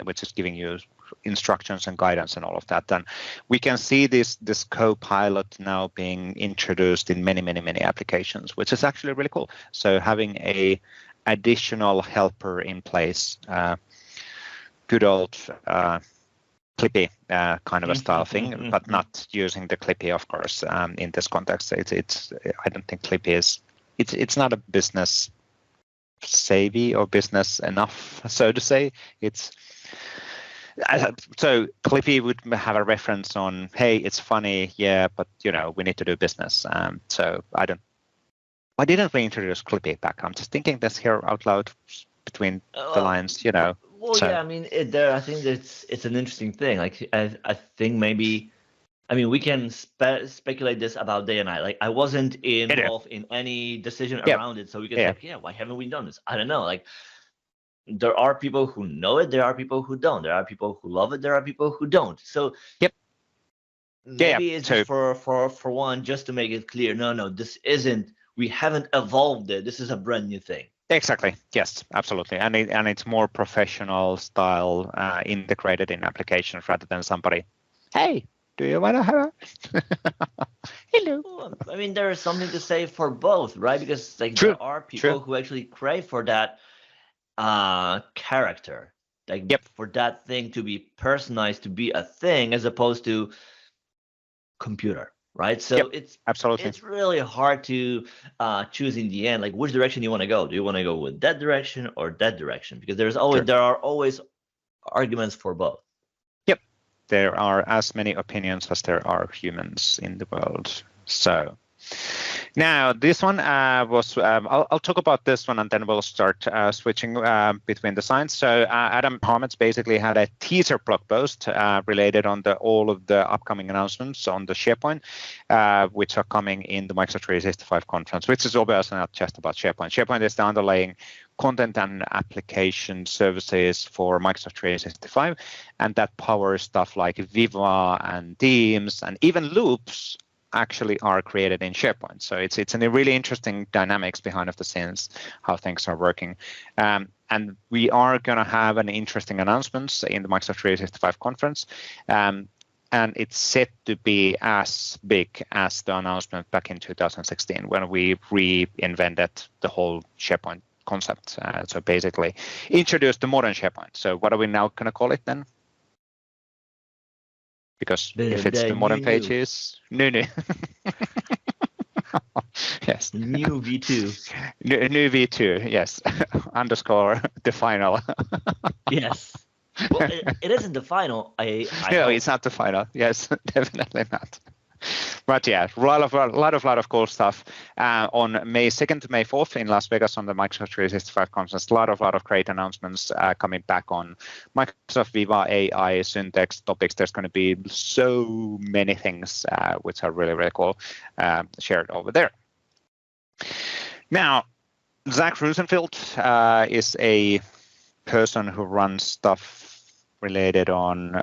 which is giving you instructions and guidance and all of that. And we can see this co-pilot now being introduced in many applications, which is actually really cool. So having a additional helper in place, good old Clippy kind of a style thing, but not using the Clippy, of course, in this context. It's I don't think Clippy is, it's not a business savvy or business enough, so to say. So Clippy would have a reference on, hey, it's funny, yeah, but we need to do business. So why didn't we introduce Clippy back? I'm just thinking this here out loud between the lines, Well, so. yeah, I mean, I think it's an interesting thing. Like, I think maybe, I mean, we can speculate this about day and night. Like, I wasn't involved in any decision around it, so we can say, why haven't we done this? I don't know. Like, there are people who know it, there are people who don't. There are people who love it, there are people who don't. So maybe it's just for one, just to make it clear. No, this isn't. We haven't evolved it. This is a brand new thing. Exactly. Yes, absolutely. And it's more professional style integrated in applications rather than somebody, hey, do you want to have a hello? Well, I mean, there is something to say for both, right? Because there are people who actually crave for that character, for that thing to be personalized, to be a thing, as opposed to computer. Right, so it's really hard to choose in the end, like which direction you want to go. Do you want to go with that direction or that direction? Because there are always arguments for both. Yep, there are as many opinions as there are humans in the world. So now this one was I'll talk about this one, and then we'll start switching between the signs. So Adam Harmets basically had a teaser blog post related on all of the upcoming announcements on the SharePoint, which are coming in the Microsoft 365 conference, which is obviously not just about SharePoint. SharePoint is the underlying content and application services for Microsoft 365, and that powers stuff like Viva and Teams, and even loops actually are created in SharePoint. So it's a really interesting dynamics behind the scenes, how things are working. And we are going to have an interesting announcements in the Microsoft 365 conference. And it's set to be as big as the announcement back in 2016 when we reinvented the whole SharePoint concept. So basically introduced the modern SharePoint. So what are we now going to call it then? Because if it's the modern pages, new. Yes. New V2. New V2, yes. Underscore the final. Yes. Well, it isn't the final. No, it's not the final. Yes, definitely not. But yeah, a lot of cool stuff on May 2nd to May 4th in Las Vegas on the Microsoft 365 conference. A lot of great announcements coming back on Microsoft Viva, AI, Syntax topics. There's going to be so many things which are really cool shared over there. Now, Zach Rosenfield is a person who runs stuff related on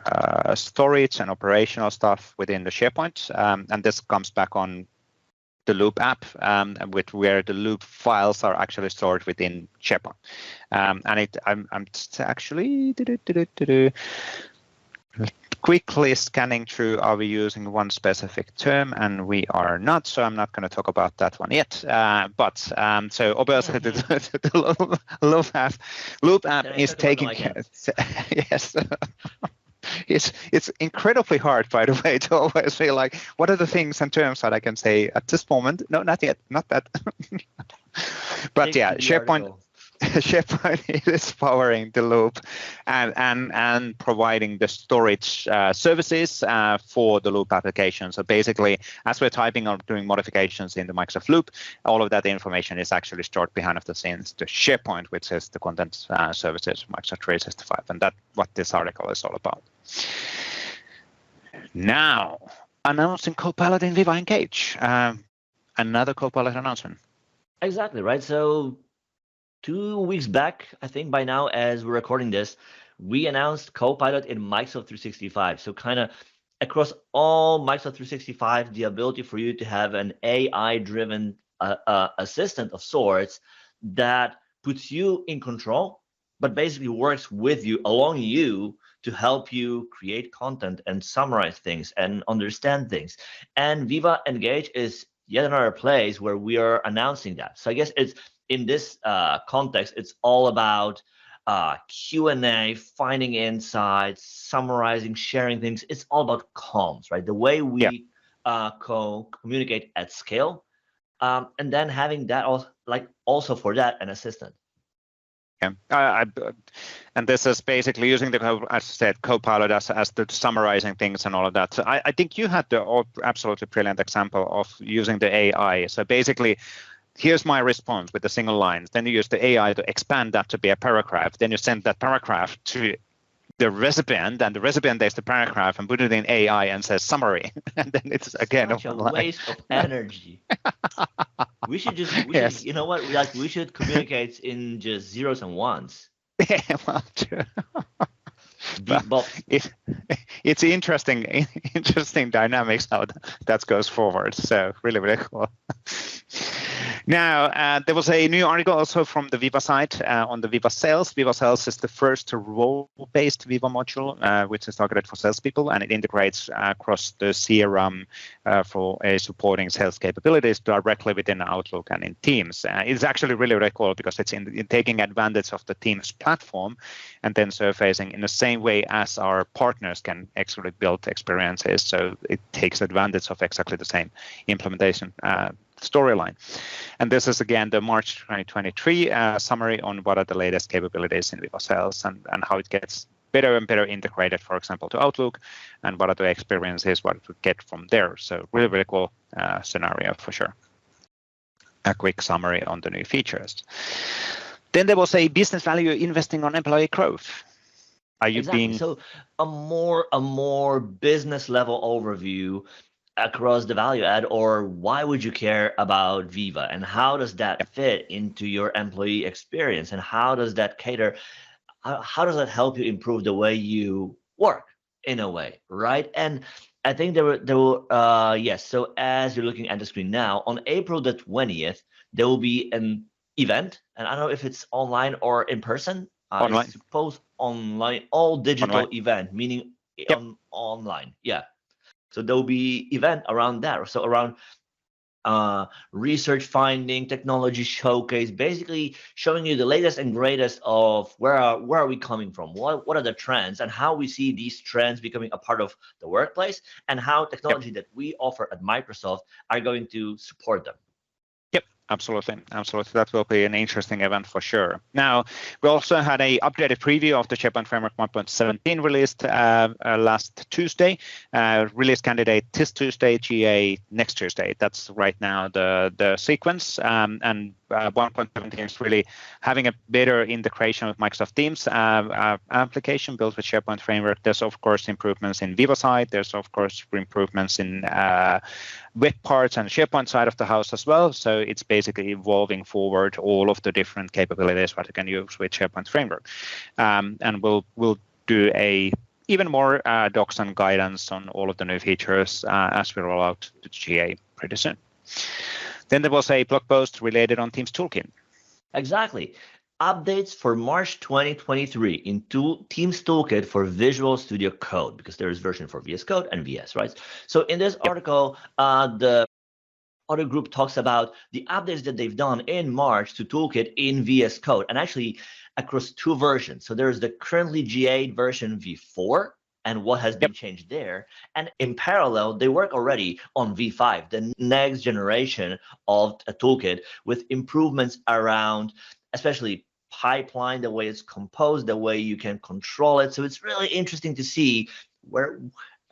storage and operational stuff within the SharePoint. And this comes back on the Loop app, where the Loop files are actually stored within SharePoint. And I'm just actually quickly scanning through, are we using one specific term, and we are not, so I'm not going to talk about that one yet. So obviously the Loop app is taking yes. It's incredibly hard, by the way, to always feel like, what are the things and terms that I can say at this moment? No, not yet, not that. But yeah, SharePoint is powering the Loop and providing the storage services for the Loop application. So basically, as we're typing or doing modifications in the Microsoft Loop, all of that information is actually stored behind the scenes to SharePoint, which is the content services of Microsoft 365, and that's what this article is all about. Now, announcing Copilot in Viva Engage. Another Copilot announcement. Exactly, right? So 2 weeks back, I think by now, as we're recording this, we announced Copilot in Microsoft 365. So kind of across all Microsoft 365, the ability for you to have an AI-driven assistant of sorts that puts you in control, but basically works with you, along you, to help you create content and summarize things and understand things. And Viva Engage is yet another place where we are announcing that. So I guess it's in this context, it's all about Q&A, finding insights, summarizing, sharing things. It's all about comms, right? The way we communicate at scale, and then having that also for that an assistant. Yeah, and this is basically using the, as I said, Copilot as the summarizing things and all of that. So I think you had the absolutely brilliant example of using the AI. So basically, here's my response with a single line. Then you use the AI to expand that to be a paragraph. Then you send that paragraph to the recipient, and the recipient takes the paragraph and put it in AI and says summary. And then it's again such a waste of energy. We should you know what? We should communicate in just zeros and ones. Yeah, well, true. It's interesting dynamics how that goes forward. So really cool. Now, there was a new article also from the Viva site on the Viva Sales. Viva Sales is the first role-based Viva module, which is targeted for salespeople, and it integrates across the CRM for supporting sales capabilities directly within Outlook and in Teams. It's actually really cool because it's in taking advantage of the Teams platform and then surfacing in the same way as our partners can actually build experiences. So it takes advantage of exactly the same implementation storyline. And this is again the March 2023 summary on what are the latest capabilities in Viva Sales and how it gets better and better integrated, for example, to Outlook, and what are the experiences, what to get from there. So really cool scenario for sure. A quick summary on the new features. Then there was a business value investing on employee growth. Are you being so a more business level overview across the value add, or why would you care about Viva, and how does that fit into your employee experience, and how does that cater, how does that help you improve the way you work in a way, right? And I think there were yes, so as you're looking at the screen now, on April the 20th there will be an event, and I don't know if it's online or in person. Online. I suppose online, all digital online. Event, meaning online. Yeah. So there will be event around that. So around research finding, technology showcase, basically showing you the latest and greatest of where are we coming from, what are the trends, and how we see these trends becoming a part of the workplace, and how technology that we offer at Microsoft are going to support them. Absolutely. That will be an interesting event for sure. Now, we also had a updated preview of the SharePoint Framework 1.17 released last Tuesday. Release candidate this Tuesday, GA next Tuesday. That's right now the sequence. And 1.17 is really having a better integration with Microsoft Teams application built with SharePoint Framework. There's of course improvements in Viva side. There's of course improvements in web parts and SharePoint side of the house as well. So it's basically evolving forward all of the different capabilities that you can use with SharePoint Framework. And we'll do a even more docs and guidance on all of the new features as we roll out to GA pretty soon. Then there was a blog post related on Teams Toolkit. Exactly. Updates for March 2023 in Teams Toolkit for Visual Studio Code, because there is version for VS Code and VS, right? So in this article, the other group talks about the updates that they've done in March to Toolkit in VS Code, and actually across 2 versions. So there's the currently GA version V4 and what has been changed there. And in parallel, they work already on V5, the next generation of a toolkit, with improvements around especially pipeline, the way it's composed, the way you can control it. So it's really interesting to see where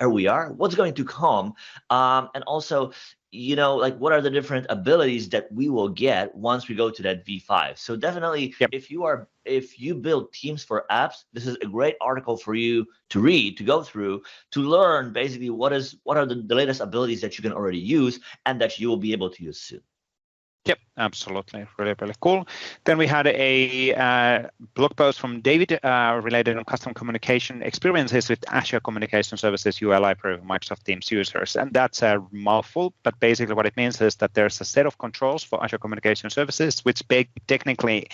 we are, what's going to come, and also, you know, like what are the different abilities that we will get once we go to that V5. So definitely, if you build teams for apps, this is a great article for you to read, to go through, to learn basically what are the latest abilities that you can already use and that you will be able to use soon. Yep, absolutely. Really, really cool. Then we had a blog post from David related on custom communication experiences with Azure Communication Services UI library for Microsoft Teams users. And that's a mouthful, but basically what it means is that there's a set of controls for Azure Communication Services, which technically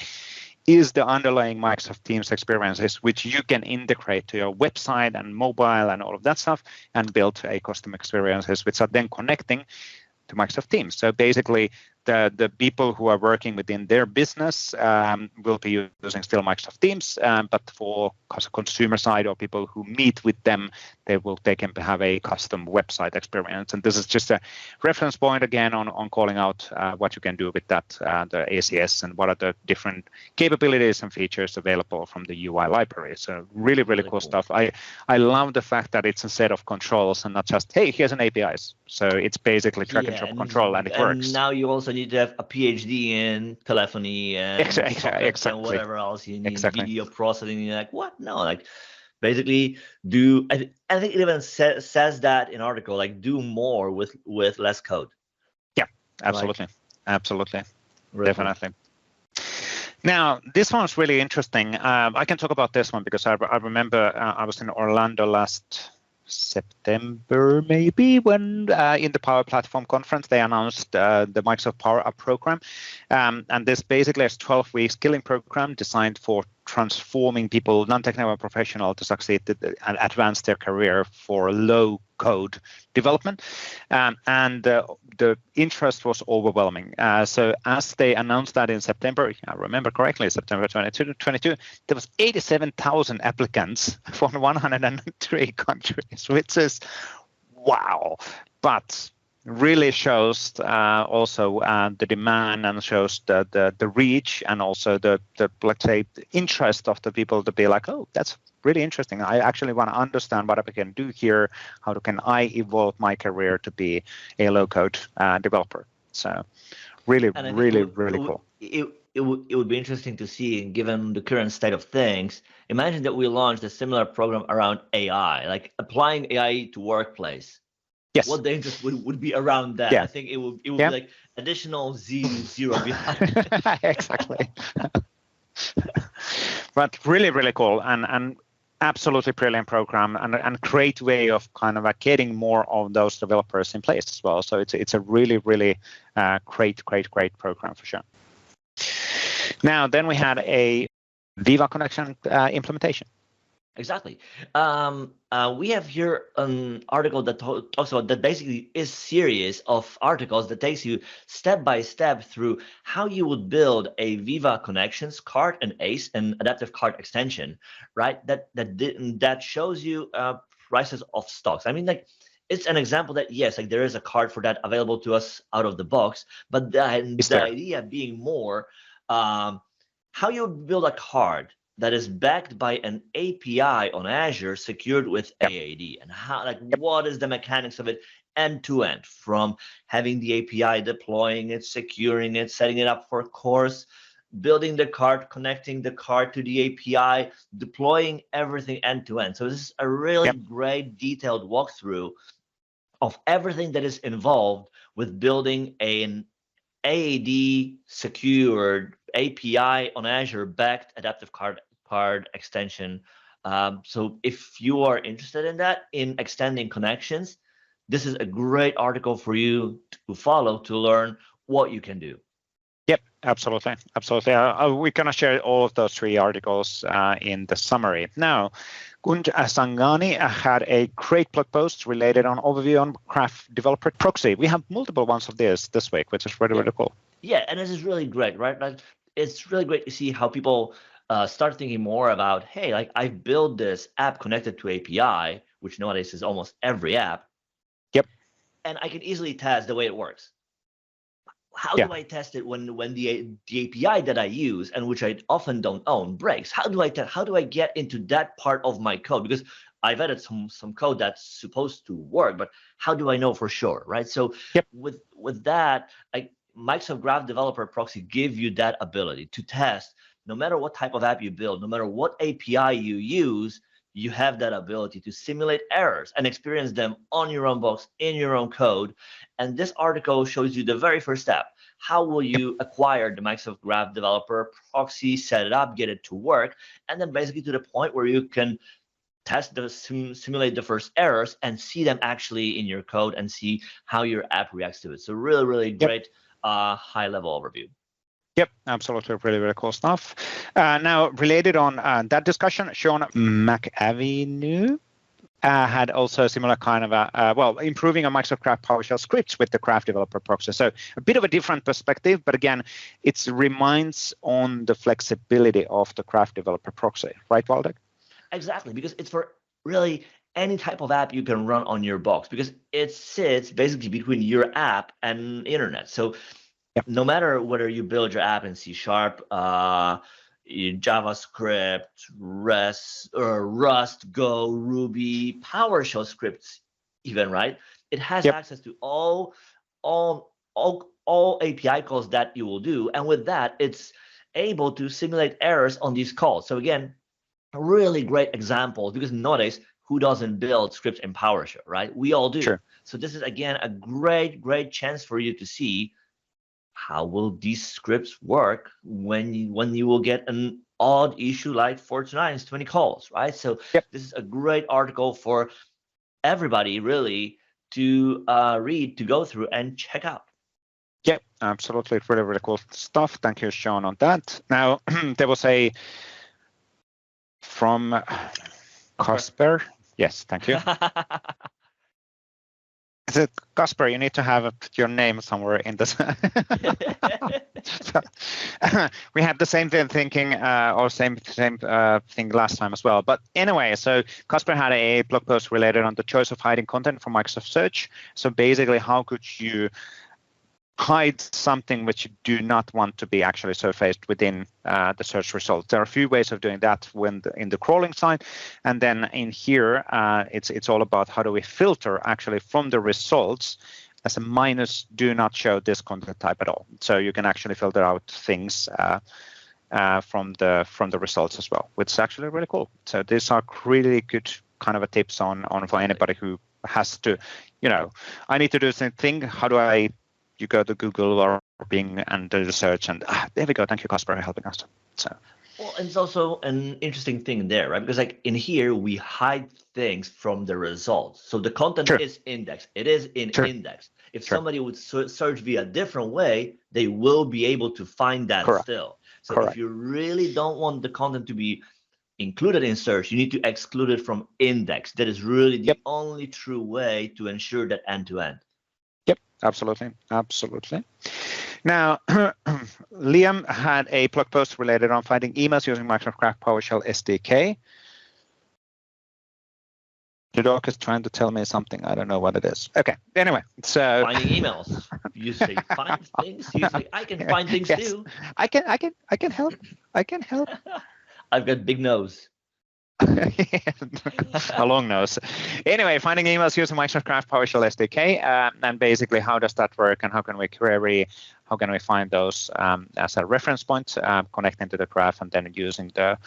is the underlying Microsoft Teams experiences, which you can integrate to your website and mobile and all of that stuff, and build a custom experiences, which are then connecting to Microsoft Teams. So basically, the people who are working within their business will be using still Microsoft Teams, but for consumer side or people who meet with them, they can have a custom website experience. And this is just a reference point again on calling out what you can do with that, the ACS, and what are the different capabilities and features available from the UI library. So really, really cool stuff. I love the fact that it's a set of controls and not just, hey, here's an APIs. So it's basically drag and drop control, and it works. Now you also need to have a PhD in telephony and, and whatever else you need, video processing. You're like, what? No, like basically I think it even says that in article, like do more with less code. Yeah, absolutely. Absolutely. Really Definitely. Cool. Now, this one's really interesting. I can talk about this one because I remember I was in Orlando last September, maybe, when in the Power Platform conference they announced the Microsoft Power Up program, and this basically is 12-week skilling program designed for transforming people, non-technical professional, to succeed and advance their career for low-code development, and the interest was overwhelming. So as they announced that in September, I remember correctly, September 2022, there was 87,000 applicants from 103 countries, which is wow. But really shows also the demand, and shows the reach, and also the let's say the interest of the people to be like, oh, that's really interesting. I actually want to understand what I can do here. How can I evolve my career to be a low-code developer? So really cool. It would be interesting to see, given the current state of things. Imagine that we launched a similar program around AI, like applying AI to workplace. Yes. What the interest would be around that? Yeah. I think it would be like additional zero behind. Exactly. But really cool, and absolutely brilliant program, and great way of kind of getting more of those developers in place as well. So it's a really great program for sure. Now then we had a Viva connection implementation. Exactly. We have here an article that talks about that basically is series of articles that takes you step by step through how you would build a Viva Connections card, an ACE, an adaptive card extension, right? That shows you prices of stocks. I mean, like, it's an example that, yes, like there is a card for that available to us out of the box, but the idea being more how you build a card that is backed by an API on Azure, secured with AAD, and how, like, what is the mechanics of it end to end, from having the API, deploying it, securing it, setting it up for a course, building the card, connecting the card to the API, deploying everything end to end. So this is a really great detailed walkthrough of everything that is involved with building an AAD secured API on Azure backed adaptive card extension. So if you are interested in that, in extending connections, this is a great article for you to follow to learn what you can do. Yep, absolutely. We're going to share all of those 3 articles in the summary. Now, Kund Sangani had a great blog post related on overview on Craft Developer Proxy. We have multiple ones of this week, which is really cool. Yeah, and this is really great, right? Like, it's really great to see how people start thinking more about, hey, like I've built this app connected to API, which nowadays is almost every app. Yep. And I can easily test the way it works. How do I test it when the API that I use and which I often don't own breaks? How do I get into that part of my code? Because I've added some code that's supposed to work, but how do I know for sure, right? So with that, Microsoft Graph Developer Proxy give you that ability to test no matter what type of app you build, no matter what API you use. You have that ability to simulate errors and experience them on your own box, in your own code. And this article shows you the very first step. How will you acquire the Microsoft Graph Developer Proxy, set it up, get it to work, and then basically to the point where you can test simulate the first errors and see them actually in your code and see how your app reacts to it. So really great high-level overview. Yep, absolutely, really cool stuff. Now, related on that discussion, Sean McAvenue had also a similar kind of improving on Microsoft Graph PowerShell scripts with the Graph Developer Proxy. So a bit of a different perspective, but again, it reminds on the flexibility of the Graph Developer Proxy, right, Waldek? Exactly, because it's for really any type of app you can run on your box, because it sits basically between your app and internet. So no matter whether you build your app in C#, in JavaScript, Rust, Go, Ruby, PowerShell scripts, even, right? It has access to all API calls that you will do, and with that, it's able to simulate errors on these calls. So again, a really great example, because nowadays, who doesn't build scripts in PowerShell, right? We all do. Sure. So this is again a great chance for you to see how will these scripts work when you will get an odd issue like 49's 20 calls, right? So this is a great article for everybody really to read, to go through and check out. Yeah, absolutely, really cool stuff. Thank you, Sean, on that. Now there was a from Casper. Yes, thank you. Is it Casper? You need to have your name somewhere in this. We had the same thinking or same thing last time as well. But anyway, so Casper had a blog post related on the choice of hiding content from Microsoft Search. So basically, how could you hide something which you do not want to be actually surfaced within the search results? There are a few ways of doing that in the crawling side, and then in here it's all about how do we filter actually from the results as a minus do not show this content type at all. So you can actually filter out things from the results as well, which is actually really cool. So these are really good kind of a tips on for anybody who has to, I need to do the same thing. How do you go to Google or Bing and do the search, and there we go. Thank you, Casper, for helping us. So, well, and it's also an interesting thing there, right? Because like in here, we hide things from the results. So the content is indexed. It is in index. If somebody would search via a different way, they will be able to find that still. So if you really don't want the content to be included in search, you need to exclude it from index. That is really the only true way to ensure that end-to-end. Absolutely. Now, Liam had a blog post related on finding emails using Microsoft Graph PowerShell SDK. The dog is trying to tell me something. I don't know what it is. Okay. Anyway, so finding emails. You say find things. You say I can find things too. I can help. I've got big nose. A long nose. Anyway, finding emails using Microsoft Graph PowerShell SDK, and basically how does that work, and how can we query, how can we find those as a reference point, connecting to the graph, and then using the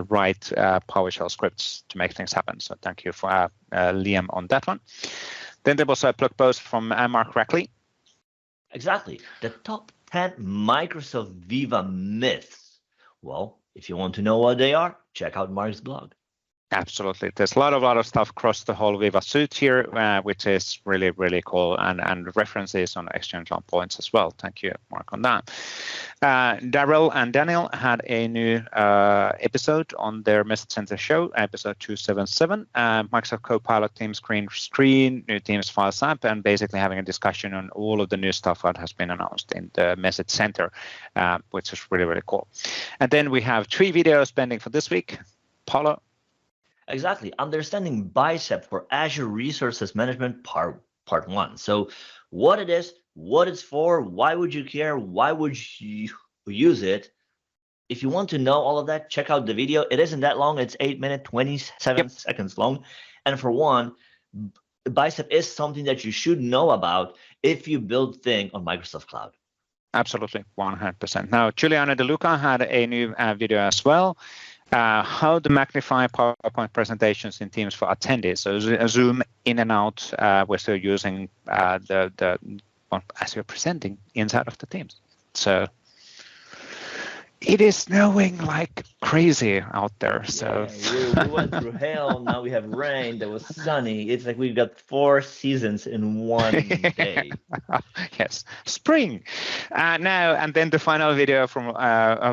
right PowerShell scripts to make things happen. So thank you for Liam on that one. Then there was a blog post from Mark Rackley. Exactly, the top 10 Microsoft Viva myths. Well, if you want to know what they are, check out Mark's blog. Absolutely. There's a lot of stuff across the whole Viva suite here, which is really, really cool, and references on exchange on points as well. Thank you, Mark, on that. Daryl and Daniel had a new episode on their Message Center show, episode 277, Microsoft Copilot Teams screen, new Teams Files app, and basically having a discussion on all of the new stuff that has been announced in the Message Center, which is really, really cool. And then we have 3 videos pending for this week. Paulo? Exactly. Understanding Bicep for Azure Resources Management part 1. So what it is, what it's for, why would you care, why would you use it? If you want to know all of that, check out the video. It isn't that long. It's 8 minutes, 27 seconds long. And for one, Bicep is something that you should know about if you build things on Microsoft Cloud. Absolutely, 100%. Now, Giuliano De Luca had a new video as well. How to magnify PowerPoint presentations in Teams for attendees. So zoom in and out we're still using as you're presenting inside of the Teams. So it is snowing like crazy out there. So yeah, we went through hail. Now we have rain. There was sunny. It's like we've got 4 seasons in one day. Yes, spring. Now and then the final video from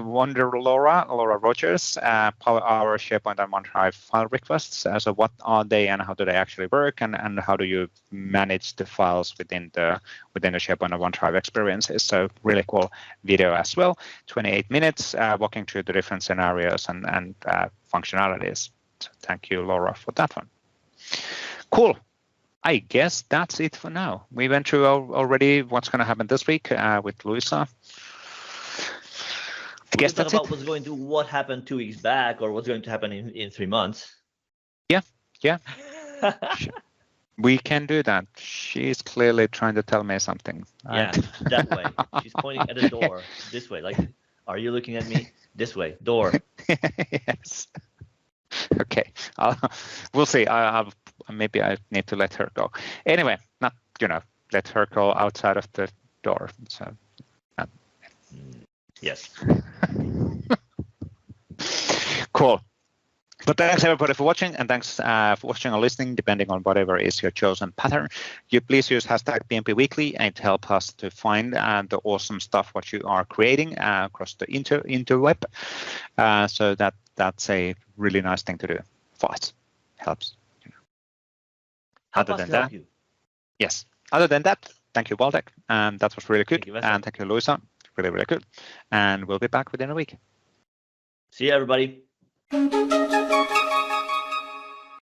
Wonder Laura Rogers, Power Hour, SharePoint, and OneDrive file requests. So what are they and how do they actually work, and how do you manage the files within the SharePoint and OneDrive experiences? So really cool video as well. 28 minutes. Walking through the different scenarios and functionalities. So thank you, Laura, for that one. Cool. I guess that's it for now. We went through already what's going to happen this week with Luisa. I guess that's about what happened 2 weeks back, or what's going to happen in 3 months. Yeah. We can do that. She's clearly trying to tell me something. Yeah, that way. She's pointing at the door this way, like. Are you looking at me? This way, door. Yes. Okay. We'll see. Maybe I need to let her go. Anyway, not let her go outside of the door. So. Yes. Cool. But thanks everybody for watching, and thanks for watching or listening, depending on whatever is your chosen pattern. You please use hashtag PnP Weekly, and it helps us to find the awesome stuff what you are creating across the interweb. So that's a really nice thing to do for us. Helps. Other than that, yes. Other than that, thank you, Waldek. That was really good. And thank you, Luisa. Really, really good. And we'll be back within a week. See you, everybody.